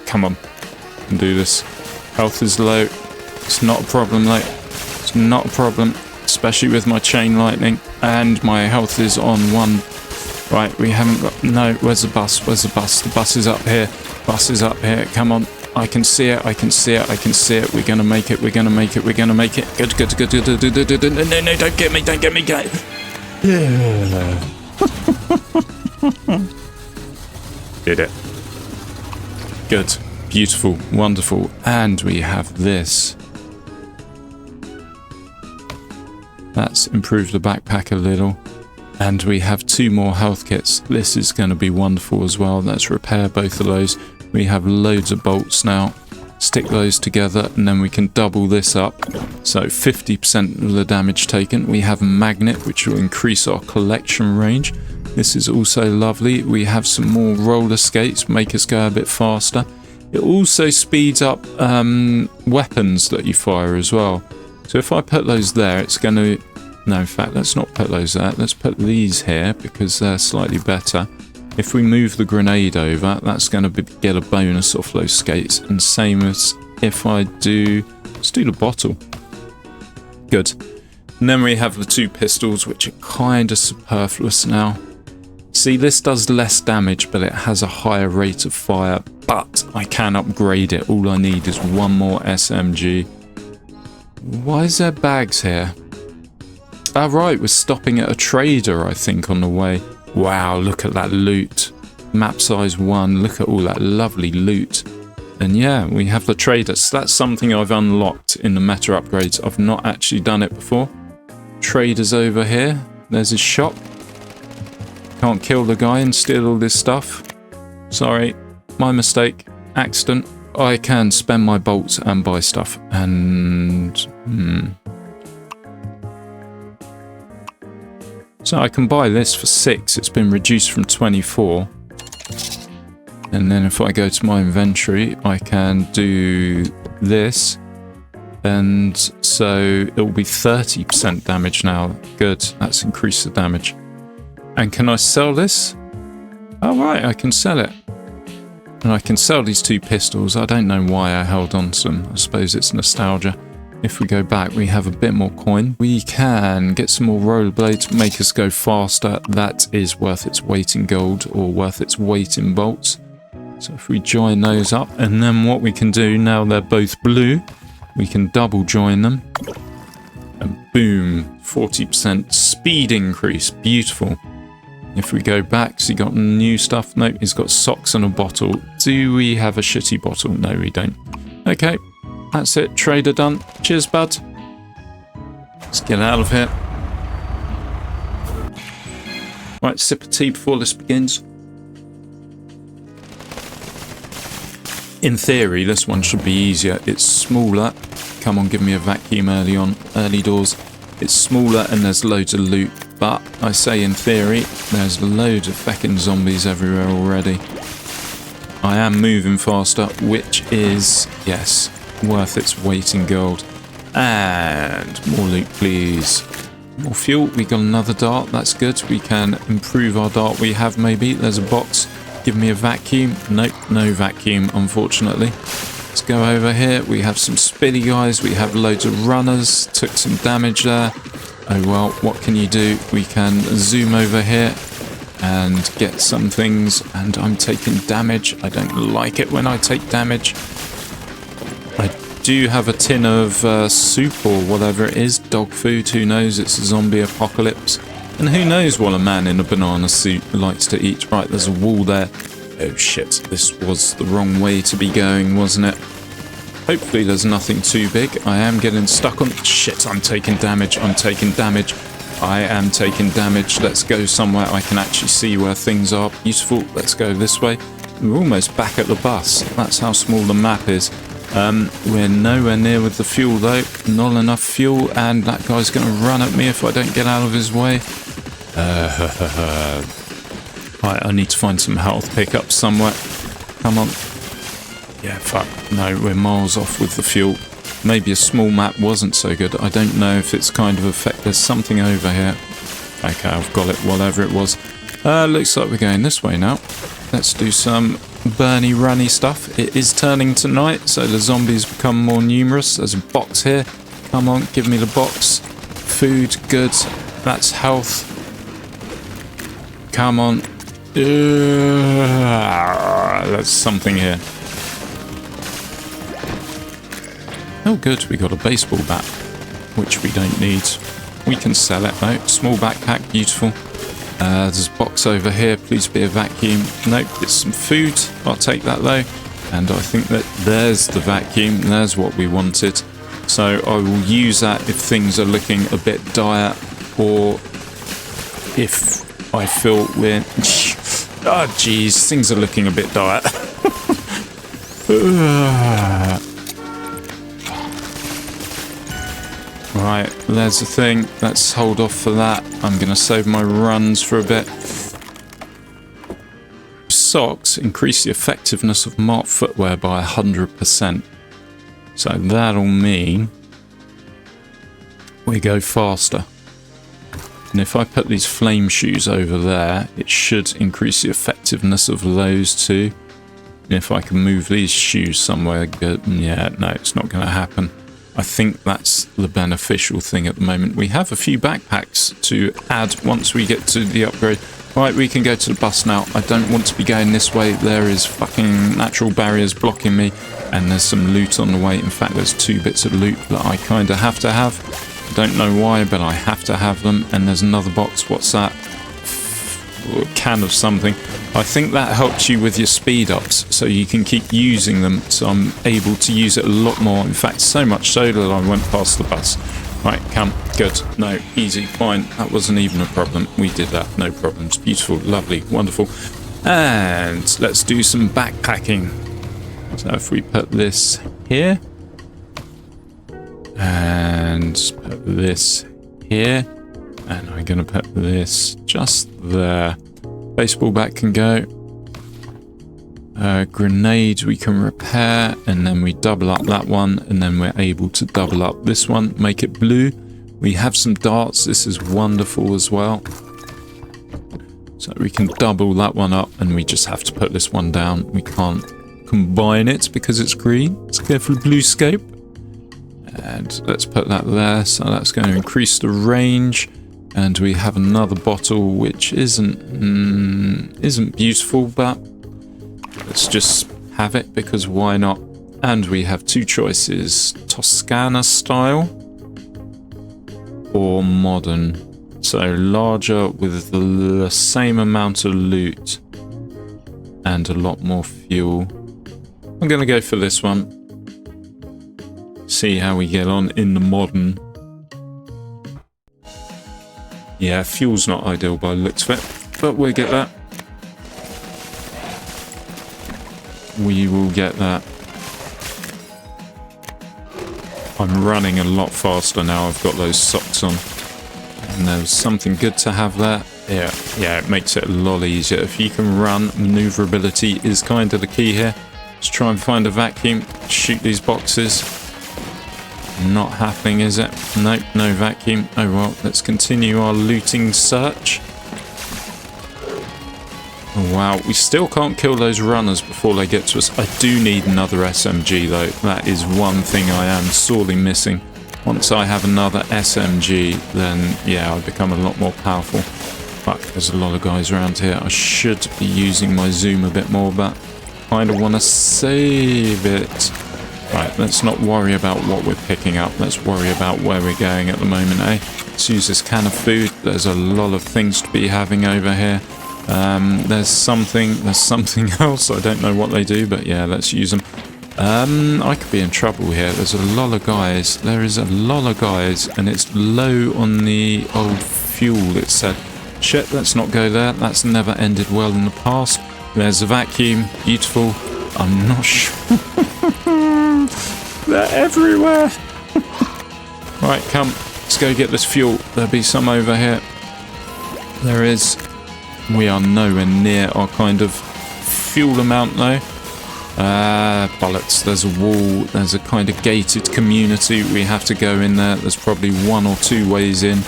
Come on. Do this. Health is low. It's not a problem, though. It's not a problem, especially with my chain lightning. And my health is on 1. Right, we haven't got... No, where's the bus? Where's the bus? The bus is up here. Bus is up here. Come on. I can see it. I can see it. I can see it. We're going to make it. We're going to make it. We're going to make it. Good, good, good, good, good, good, good. No, no, don't get me. Don't get me. Yeah. Did it. Good. Beautiful, wonderful, and we have this. That's improved the backpack a little. And we have 2 more health kits. This is going to be wonderful as well. Let's repair both of those. We have loads of bolts now. Stick those together and then we can double this up. So 50% of the damage taken. We have a magnet which will increase our collection range. This is also lovely. We have some more roller skates, make us go a bit faster. It also speeds up weapons that you fire as well. So if I put those there, it's going to... No, in fact, let's not put those there. Let's put these here because they're slightly better. If we move the grenade over, that's going to get a bonus off those skates. And same as if I do... Let's do the bottle. Good. And then we have the 2 pistols, which are kind of superfluous now. See, this does less damage, but it has a higher rate of fire. But I can upgrade it. All I need is 1 more SMG. Why is there bags here? Ah, right, we're stopping at a trader, I think, on the way. Wow, look at that loot. Map size 1, look at all that lovely loot. And yeah, we have the trader. So that's something I've unlocked in the meta upgrades. I've not actually done it before. Trader's over here. There's his shop. Can't kill the guy and steal all this stuff. Sorry, my mistake. Accident. I can spend my bolts and buy stuff. And... So I can buy this for 6. It's been reduced from 24. And then if I go to my inventory, I can do this. And so it will be 30% damage now. Good. That's increased the damage. And can I sell this? Oh, right. I can sell it. And I can sell these 2 pistols. I don't know why I held on to them. I suppose it's nostalgia. If we go back, we have a bit more coin. We can get some more rollerblades, make us go faster. That is worth its weight in gold or worth its weight in bolts. So if we join those up, and then what we can do, now they're both blue, we can double join them. And boom, 40% speed increase. Beautiful. If we go back, so he got new stuff. No, he's got socks and a bottle. Do we have a shitty bottle? No, we don't. Okay. That's it, trader done. Cheers, bud. Let's get out of here. Right, sip of tea before this begins. In theory, this one should be easier. It's smaller. Come on, give me a vacuum early doors. It's smaller and there's loads of loot. But I say in theory, there's loads of feckin' zombies everywhere already. I am moving faster, which is, yes, worth its weight in gold. And more loot, please. More fuel. We got another dart. That's good. We can improve our dart we have, maybe. There's a box. Give me a vacuum. Nope, no vacuum, unfortunately. Let's go over here. We have some spilly guys. We have loads of runners. Took some damage there. Oh well, what can you do? We can zoom over here and get some things. And I'm taking damage. I don't like it when I take damage. I do have a tin of soup or whatever it is. Dog food, who knows? It's a zombie apocalypse. And who knows what a man in a banana suit likes to eat. Right, there's a wall there. Oh shit, this was the wrong way to be going, wasn't it? Hopefully there's nothing too big. I am getting stuck on... Shit, I'm taking damage. I'm taking damage. I am taking damage. Let's go somewhere I can actually see where things are. Beautiful. Let's go this way. We're almost back at the bus. That's how small the map is. We're nowhere near with the fuel though. Not enough fuel, and that guy's going to run at me if I don't get out of his way. Right, I need to find some health pickups somewhere. Come on. Yeah, fuck. No, we're miles off with the fuel. Maybe a small map wasn't so good. I don't know if it's kind of effect. There's something over here. Okay, I've got it, whatever it was. Looks like we're going this way now. Let's do some burny runny stuff. It is turning to night, so the zombies become more numerous. There's a box here. Come on, give me the box. Food, good. That's health. Come on. There's something here. Oh good, we got a baseball bat, which we don't need. We can sell it though. Small backpack, beautiful. There's a box over here, please be a vacuum. Nope, it's some food. I'll take that though. And I think that there's the vacuum. There's what we wanted. So I will use that if things are looking a bit dire, or if I feel we're... Oh jeez, things are looking a bit dire. Right, there's the thing. Let's hold off for that. I'm going to save my runs for a bit. Socks increase the effectiveness of marked footwear by 100%. So that'll mean we go faster. And if I put these flame shoes over there, it should increase the effectiveness of those two. And if I can move these shoes somewhere good, yeah, no, it's not going to happen. I think that's the beneficial thing at the moment. We have a few backpacks to add once we get to the upgrade. Right, we can go to the bus now. I don't want to be going this way. There is fucking natural barriers blocking me. And there's some loot on the way. In fact, there's 2 bits of loot that I kind of have to have. Don't know why, but I have to have them. And there's another box. What's that? A can of something. I think that helps you with your speed ups, so you can keep using them. So I'm able to use it a lot more. In fact, so much so that I went past the bus. Right, come. Good. No, easy. Fine. That wasn't even a problem. We did that. No problems. Beautiful. Lovely. Wonderful. And let's do some backpacking. So if we put this here. And put this here. And I'm going to put this just there. Baseball bat can go. Grenade we can repair. And then we double up that one. And then we're able to double up this one. Make it blue. We have some darts. This is wonderful as well. So we can double that one up. And we just have to put this one down. We can't combine it because it's green. Let's go for the blue scope. And let's put that there. So that's going to increase the range. And we have another bottle which isn't beautiful, but let's just have it because why not? And we have 2 choices: Toscana style or modern. So larger with the same amount of loot and a lot more fuel. I'm going to go for this one. See how we get on in the modern. Yeah, fuel's not ideal by the looks of it. but we'll get that. We will get that. I'm running a lot faster now. I've got those socks on. And there's something good to have there. Yeah, it makes it a lot easier. If you can run, maneuverability is kind of the key here. Let's try and find a vacuum. Shoot these boxes. Not happening, is it? Nope, no vacuum. Oh well, let's continue our looting search. Oh, wow, we still can't kill those runners before they get to us. I do need another SMG though. That is one thing I am sorely missing. Once I have another SMG, then yeah, I become a lot more powerful. Fuck, there's a lot of guys around here. I should be using my zoom a bit more, but kind of want to save it. Right, let's not worry about what we're picking up. Let's worry about where we're going at the moment, eh? Let's use this can of food. There's a lot of things to be having over here. There's something else. I don't know what they do, but yeah, let's use them. I could be in trouble here. There's a lot of guys. There is a lot of guys, and it's low on the old fuel, it said. Shit, let's not go there. That's never ended well in the past. There's a vacuum. Beautiful. I'm not sure. They're everywhere. Right, come. Let's go get this fuel. There'll be some over here. There is. We are nowhere near our kind of fuel amount though. Bollocks. There's a wall. There's a kind of gated community. We have to go in there. There's probably 1 or 2 ways in.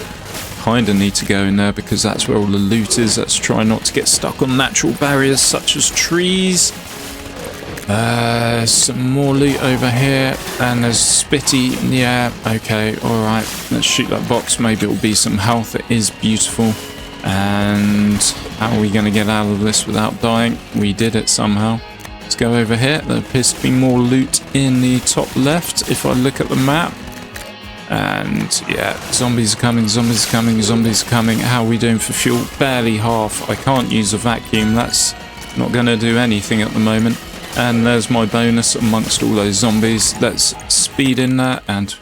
Kind of need to go in there because that's where all the loot is. Let's try not to get stuck on natural barriers such as trees. Some more loot over here, and there's Spitty. Yeah, okay, alright. Let's shoot that box. Maybe it'll be some health. It is beautiful. And how are we going to get out of this without dying? We did it somehow. Let's go over here. There appears to be more loot in the top left if I look at the map. And yeah, zombies are coming, zombies are coming, zombies are coming. How are we doing for fuel? Barely half. I can't use a vacuum. That's not going to do anything at the moment. And there's my bonus amongst all those zombies. Let's speed in there and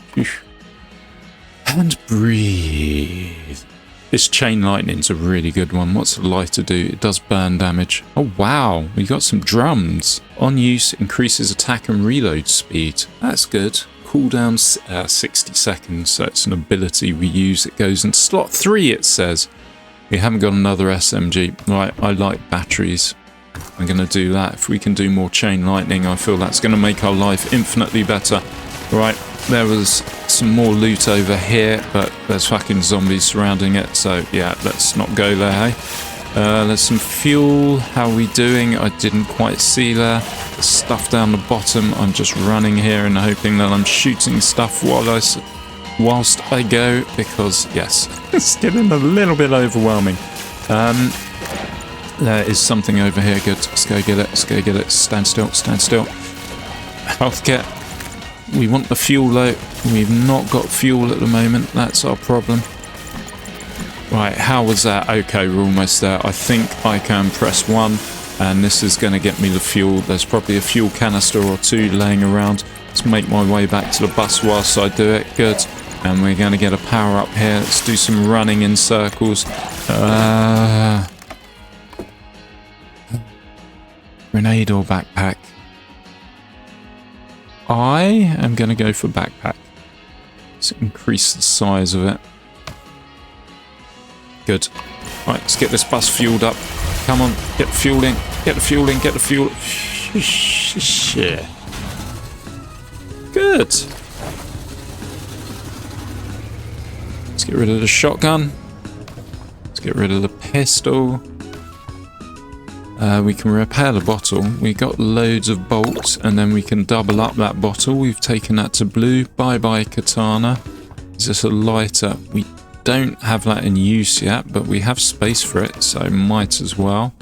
breathe. This chain lightning's a really good one. What's the lighter do? It does burn damage. Oh wow, we got some drums. On use, increases attack and reload speed. That's good. Cooldown 60 seconds, so it's an ability we use. It goes in slot 3, it says. We haven't got another SMG. Right, I like batteries. I'm going to do that. If we can do more chain lightning, I feel that's going to make our life infinitely better. Right, there was some more loot over here, but there's fucking zombies surrounding it, so yeah, let's not go there, hey? There's some fuel. How are we doing? I didn't quite see there. There's stuff down the bottom. I'm just running here and hoping that I'm shooting stuff whilst I go, because yes, it's getting a little bit overwhelming. There is something over here. Good. Let's go get it. Let's go get it. Stand still. Stand still. Health kit. We want the fuel though. We've not got fuel at the moment. That's our problem. Right, how was that? Okay, we're almost there. I think I can press 1 and this is going to get me the fuel. There's probably a fuel canister or 2 laying around. Let's make my way back to the bus whilst I do it. Good. And we're going to get a power up here. Let's do some running in circles. Grenade or backpack? I am going to go for backpack. Let's increase the size of it. Good. Right, let's get this bus fueled up. Come on, get the fuel in. Get the fuel in, get the fuel. Shit. Good. Let's get rid of the shotgun. Let's get rid of the pistol. We can repair the bottle. We got loads of bolts, and then we can double up that bottle. We've taken that to blue. Bye-bye, katana. Is this a lighter? We don't have that in use yet, but we have space for it, so might as well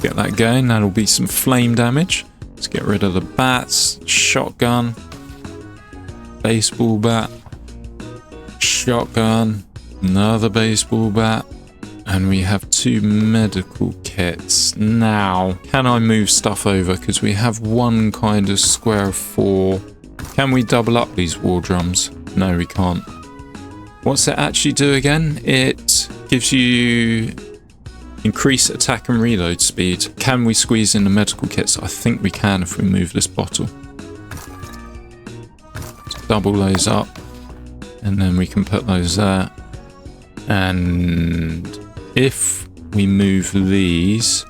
get that going. That'll be some flame damage. Let's get rid of the bats. Shotgun. Baseball bat. Shotgun. Another baseball bat. And we have 2 medical kits. Now, can I move stuff over? Because we have 1 kind of square of 4. Can we double up these war drums? No, we can't. What's it actually do again? It gives you Increase attack and reload speed. Can we squeeze in the medical kits? I think we can if we move this bottle. Double those up. And then we can put those there. And if we move these,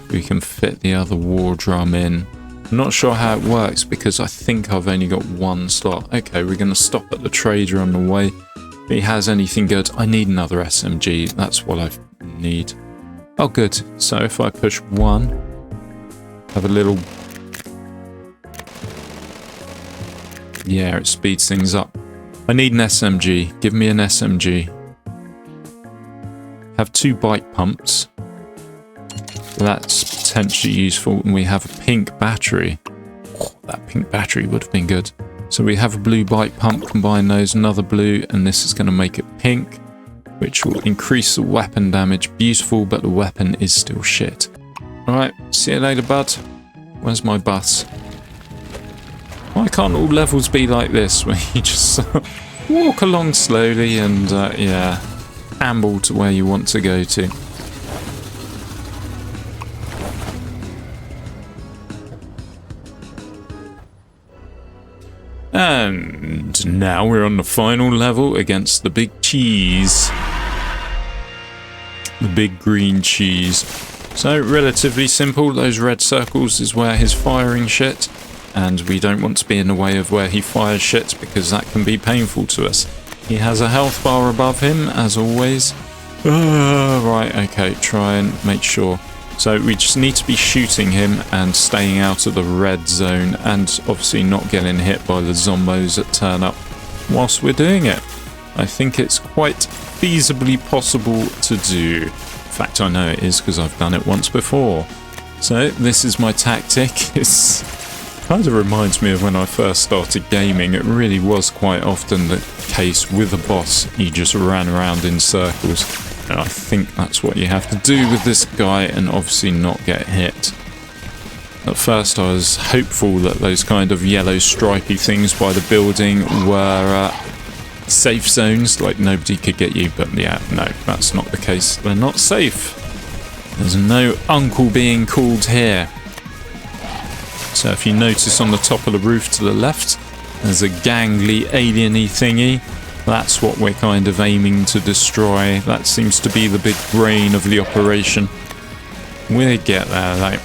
we can fit the other war drum in. I'm not sure how it works because I think I've only got one slot. Okay, we're going to stop at the trader on the way. If he has anything good, I need another SMG. That's what I need. Oh, good. So if I push 1, have a little... Yeah, it speeds things up. I need an SMG. Give me an SMG. Have 2 bike pumps. That's potentially useful. And we have a pink battery. Oh, that pink battery would have been good. So we have a blue bike pump, combine those, another blue, and this is going to make it pink, which will increase the weapon damage. Beautiful, but the weapon is still shit. Alright, see you later, bud. Where's my bus? Why can't all levels be like this, where you just walk along slowly and, yeah, amble to where you want to go to? And now we're on the final level against the big cheese. The big green cheese. So, relatively simple. Those red circles is where he's firing shit. And we don't want to be in the way of where he fires shit because that can be painful to us. He has a health bar above him, as always. Right, okay, try and make sure. So we just need to be shooting him and staying out of the red zone and obviously not getting hit by the zombos that turn up whilst we're doing it. I think it's quite feasibly possible to do. In fact, I know it is because I've done it once before. So this is my tactic. It's kind of reminds me of when I first started gaming. It really was quite often the case with a boss. He just ran around in circles. And I think that's what you have to do with this guy and obviously not get hit. At first I was hopeful that those kind of yellow stripy things by the building were safe zones, like nobody could get you, but yeah, no, that's not the case. They're not safe. There's no uncle being called here. So if you notice on the top of the roof to the left, there's a gangly alien-y thingy. That's what we're kind of aiming to destroy. That seems to be the big brain of the operation. We'll get there, like,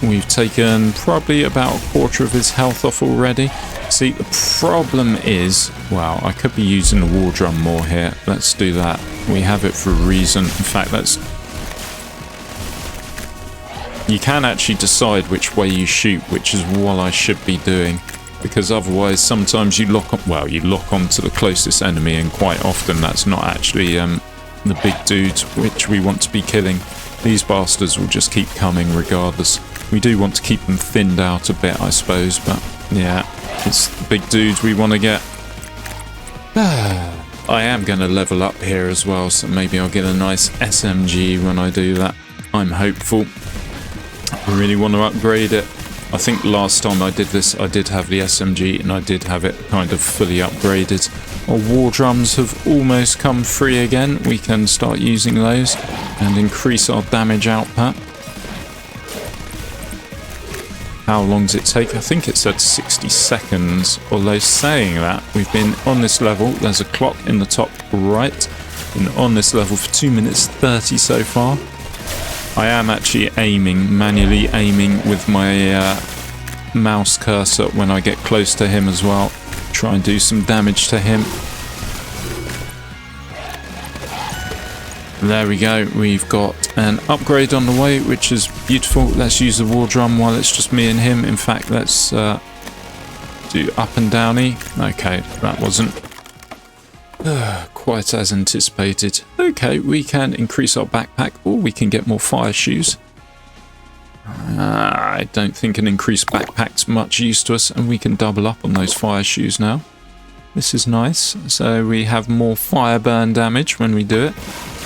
we've taken probably about a quarter of his health off already. See, the problem is, well, I could be using the war drum more here. Let's do that. We have it for a reason. In fact, you can actually decide which way you shoot, which is what I should be doing. Because otherwise, sometimes you lock onto the closest enemy, and quite often that's not actually the big dude which we want to be killing. These bastards will just keep coming regardless. We do want to keep them thinned out a bit, I suppose, but yeah, it's the big dudes we want to get. I am going to level up here as well, so maybe I'll get a nice SMG when I do that. I'm hopeful. I really want to upgrade it. I think last time I did this, I did have the SMG and I did have it kind of fully upgraded. Our war drums have almost come free again. We can start using those and increase our damage output. How long does it take? I think it said 60 seconds. Although saying that, we've been on this level. There's a clock in the top right. Been on this level for 2 minutes 30 so far. I am actually manually aiming with my mouse cursor when I get close to him as well. Try and do some damage to him. There we go. We've got an upgrade on the way, which is beautiful. Let's use the war drum while it's just me and him. In fact, let's do up and downy. Okay, that wasn't quite as anticipated. Okay, we can increase our backpack, or we can get more fire shoes. I don't think an increased backpack's much use to us, and we can double up on those fire shoes now. This is nice. So we have more fire burn damage when we do it,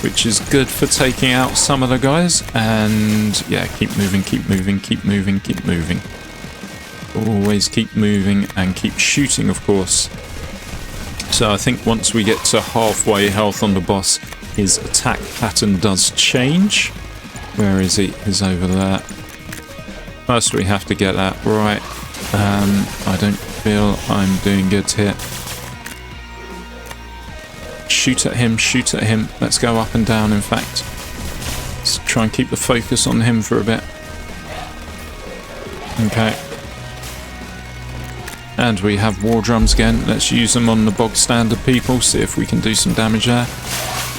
which is good for taking out some of the guys. And yeah, keep moving, keep moving, keep moving, keep moving. Always keep moving and keep shooting, of course. So I think once we get to halfway health on the boss, his attack pattern does change. Where is he? He's over there. First we have to get that right. I don't feel I'm doing good here. Shoot at him, shoot at him. Let's go up and down, in fact. Let's try and keep the focus on him for a bit. Okay. And we have war drums again. Let's use them on the bog standard people. See if we can do some damage there.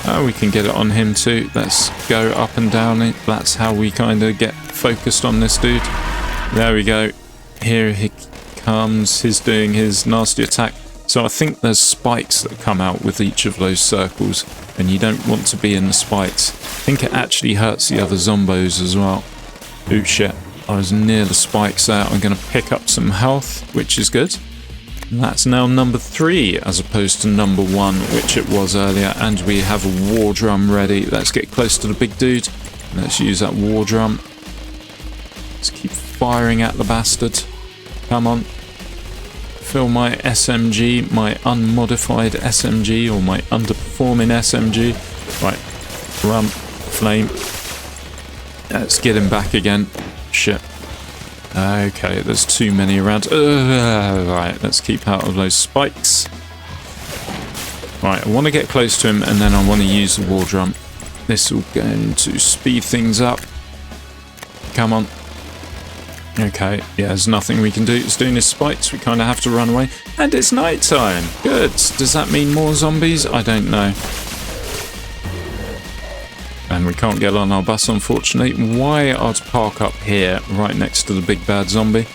Oh, we can get it on him too. Let's go up and down it. That's how we kind of get focused on this dude. There we go. Here he comes. He's doing his nasty attack. So I think there's spikes that come out with each of those circles, and you don't want to be in the spikes. I think it actually hurts the other zombos as well. Ooh, shit. I was near the spikes there. I'm going to pick up some health, which is good. And that's now number 3 as opposed to number 1, which it was earlier. And we have a war drum ready. Let's get close to the big dude. Let's use that war drum. Let's keep firing at the bastard. Come on. Fill my SMG, my unmodified SMG, or my underperforming SMG. Right. Run. Flame. Let's get him back again. Shit. Okay, there's too many around. Right, let's keep out of those spikes. Right, I want to get close to him, and then I want to use the war drum. This will going to speed things up. Come on. Okay, yeah, there's nothing we can do. It's doing his spikes. We kind of have to run away. And it's night time. Good. Does that mean more zombies? I don't know. And we can't get on our bus, unfortunately. Why I'd park up here, right next to the big bad zombie?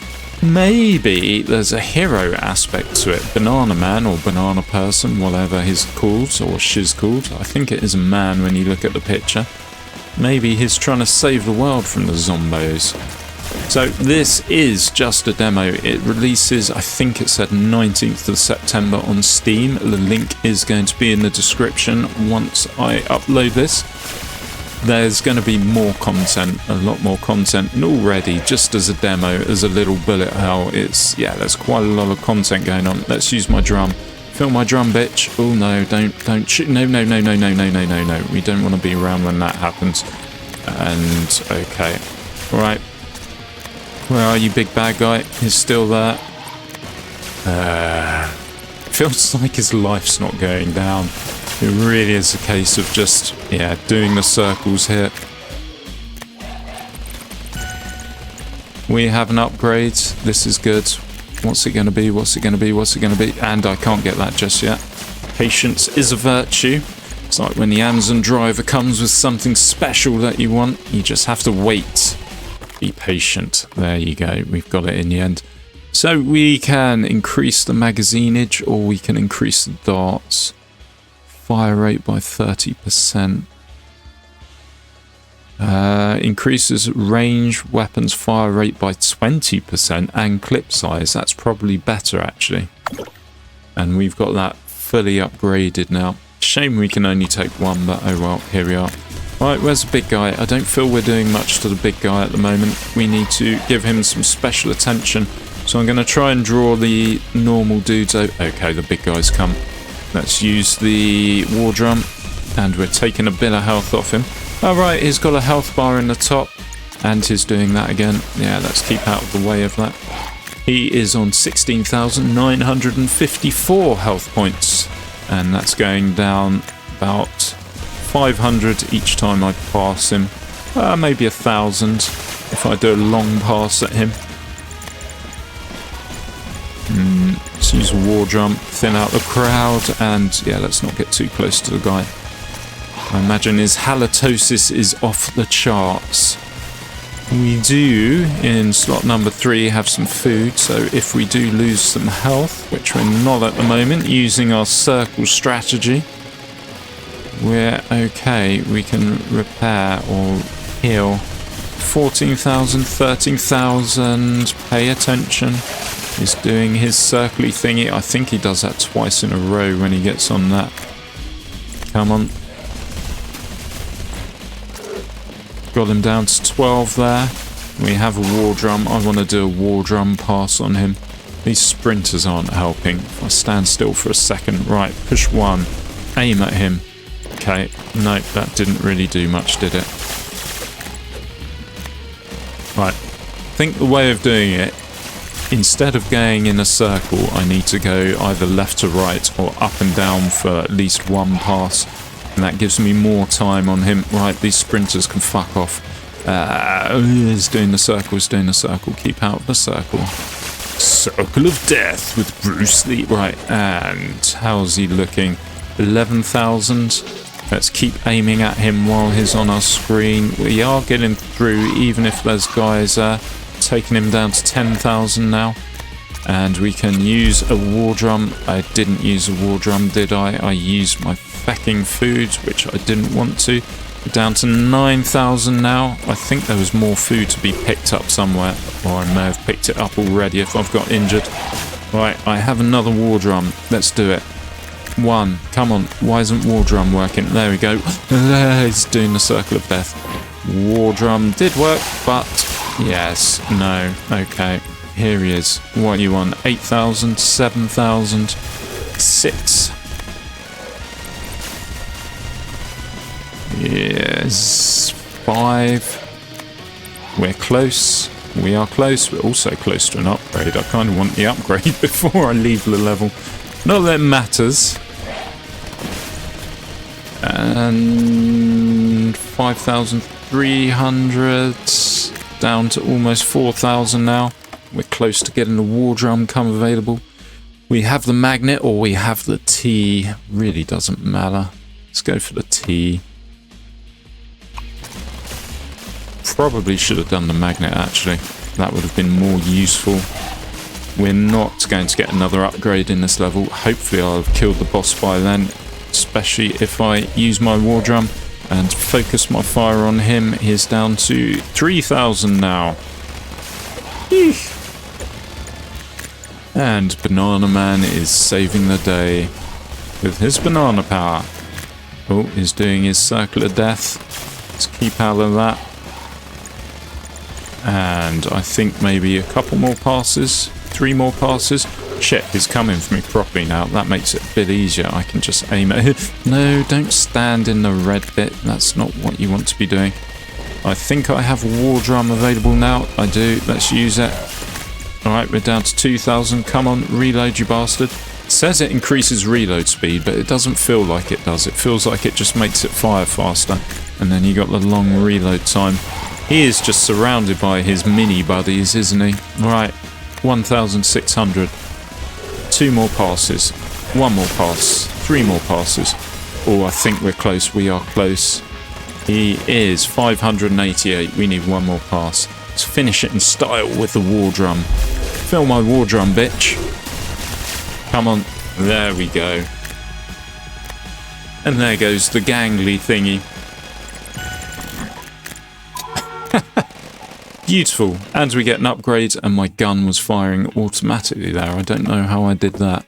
Maybe there's a hero aspect to it. Banana man or banana person, whatever he's called or she's called. I think it is a man when you look at the picture. Maybe he's trying to save the world from the zombos. So this is just a demo. It releases, I think it said 19th of September on Steam. The link is going to be in the description once I upload this. There's going to be more content, a lot more content, and already, just as a demo, as a little bullet hell, it's, yeah, there's quite a lot of content going on. Let's use my drum. Fill my drum, bitch. Oh no, don't shoot. No. We don't want to be around when that happens. And, okay. Alright. Where are you, big bad guy? He's still there. Feels like his life's not going down. It really is a case of just, yeah, doing the circles here. We have an upgrade. This is good. What's it going to be? What's it going to be? What's it going to be? And I can't get that just yet. Patience is a virtue. It's like when the Amazon driver comes with something special that you want, you just have to wait. Be patient. There you go. We've got it in the end. So we can increase the magazinage, or we can increase the darts. Fire rate by 30%. Increases range, weapons fire rate by 20%, and clip size. That's probably better, actually. And we've got that fully upgraded now. Shame we can only take one, but oh well, here we are. Right, where's the big guy? I don't feel we're doing much to the big guy at the moment. We need to give him some special attention. So I'm going to try and draw the normal dudes out. Okay, the big guy's come. Let's use the war drum, and we're taking a bit of health off him. Alright, he's got a health bar in the top, and he's doing that again. Yeah, let's keep out of the way of that. He is on 16,954 health points, and that's going down about 500 each time I pass him. Maybe 1,000 if I do a long pass at him. Let's use a war drum, thin out the crowd, and yeah, let's not get too close to the guy. I imagine his halitosis is off the charts. We do, in slot number 3, have some food, so if we do lose some health, which we're not at the moment, using our circle strategy, we're okay. We can repair or heal. 14,000, 13,000, pay attention. He's doing his circly thingy. I think he does that twice in a row when he gets on that. Come on. Got him down to 12 there. We have a war drum. I want to do a war drum pass on him. These sprinters aren't helping. If I stand still for a second. Right, push 1. Aim at him. Okay, no, that didn't really do much, did it? Right, I think the way of doing it, instead of going in a circle, I need to go either left to right or up and down for at least one pass. And that gives me more time on him. Right, these sprinters can fuck off. He's doing the circle, he's doing the circle. Keep out of the circle. Circle of Death with Bruce Lee. Right, and how's he looking? 11,000. Let's keep aiming at him while he's on our screen. We are getting through, even if there's guys taking him down to 10,000 now. And we can use a war drum. I didn't use a war drum, did I? I used my fecking food, which I didn't want to. We're down to 9,000 now. I think there was more food to be picked up somewhere, or I may have picked it up already if I've got injured. Right, I have another war drum. Let's do it. One. Come on. Why isn't war drum working? There we go. He's doing the circle of death. War drum did work, but yes, no. Okay. Here he is. What do you want? 8,000, 7,000, 6. Yes, 5. We're close. We are close. We're also close to an upgrade. I kind of want the upgrade before I leave the level. Not that it matters. And 5,300 down to almost 4,000 now. We're close to getting the war drum come available. We have the magnet or we have the T. Really doesn't matter. Let's go for the T. Probably should have done the magnet actually. That would have been more useful. We're not going to get another upgrade in this level. Hopefully I'll have killed the boss by then. Especially if I use my war drum and focus my fire on him. He's down to 3,000 now. Eesh. And Banana Man is saving the day with his banana power. Oh, he's doing his circle of death. Let's keep out of that. And I think maybe a couple more passes. 3 more passes. Shit, he's coming for me properly now. That makes it a bit easier. I can just aim at him. No, don't stand in the red bit. That's not what you want to be doing. I think I have a war drum available now. I do. Let's use it. Alright, we're down to 2,000. Come on, reload, you bastard. It says it increases reload speed, but it doesn't feel like it does. It feels like it just makes it fire faster. And then you got the long reload time. He is just surrounded by his mini buddies, isn't he? Right, 1,600. 2 more passes. 1 more pass. 3 more passes. Oh, I think we're close. We are close. He is 588. We need 1 more pass. Let's finish it in style with the war drum. Fill my war drum, bitch. Come on. There we go. And there goes the gangly thingy. Beautiful. And we get an upgrade, and my gun was firing automatically there. I don't know how I did that.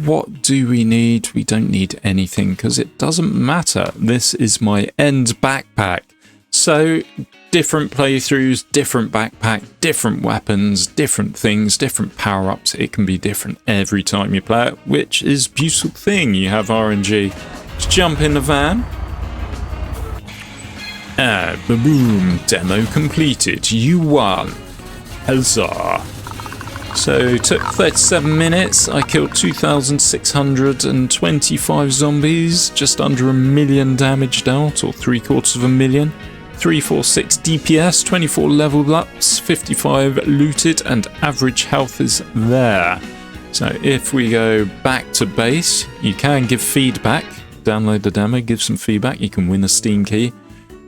What do we need? We don't need anything because it doesn't matter. This is my end backpack. So, different playthroughs, different backpack, different weapons, different things, different power-ups. It can be different every time you play it, which is a beautiful thing. You have RNG. Let's jump in the van. And boom, demo completed. You won. Huzzah. So it took 37 minutes. I killed 2,625 zombies, just under 1 million damage dealt, or 750,000. 346 DPS, 24 level ups, 55 looted, and average health is there. So if we go back to base, you can give feedback. Download the demo, give some feedback. You can win a Steam key.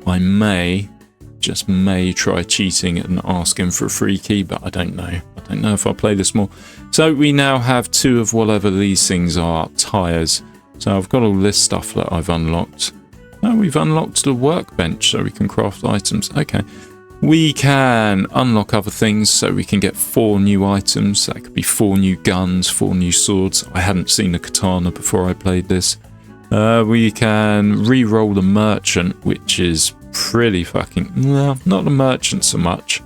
I may, just may, try cheating and ask him for a free key, but I don't know. I don't know if I'll play this more. So we now have 2 of whatever these things are, tires. So I've got all this stuff that I've unlocked. Oh, we've unlocked the workbench so we can craft items. Okay. We can unlock other things so we can get 4 new items. That could be 4 new guns, 4 new swords. I hadn't seen a katana before I played this. We can re-roll the merchant, which is pretty fucking... No, not the merchant so much.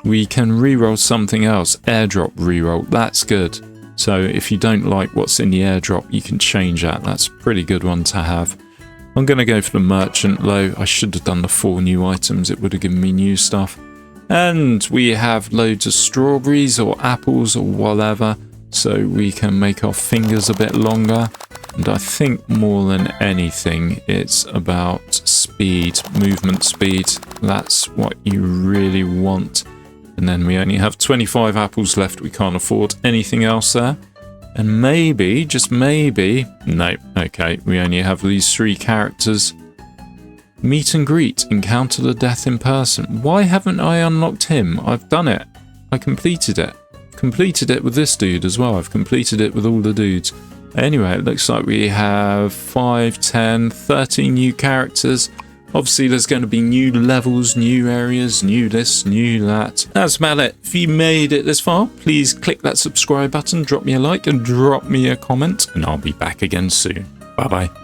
We can re-roll something else. Airdrop re-roll. That's good. So if you don't like what's in the airdrop, you can change that. That's a pretty good one to have. I'm going to go for the merchant though. I should have done the 4 new items. It would have given me new stuff. And we have loads of strawberries or apples or whatever, so we can make our fingers a bit longer. And I think more than anything, it's about speed, movement speed. That's what you really want. And then we only have 25 apples left. We can't afford anything else there. And maybe, just maybe, no, okay, we only have these 3 characters. Meet and greet, encounter the death in person. Why haven't I unlocked him? I've done it. I completed it. Completed it with this dude as well. I've completed it with all the dudes. Anyway, it looks like we have 5, 10, 13 new characters. Obviously, there's going to be new levels, new areas, new this, new that. That's about it. If you made it this far, please click that subscribe button, drop me a like and drop me a comment, and I'll be back again soon. Bye-bye.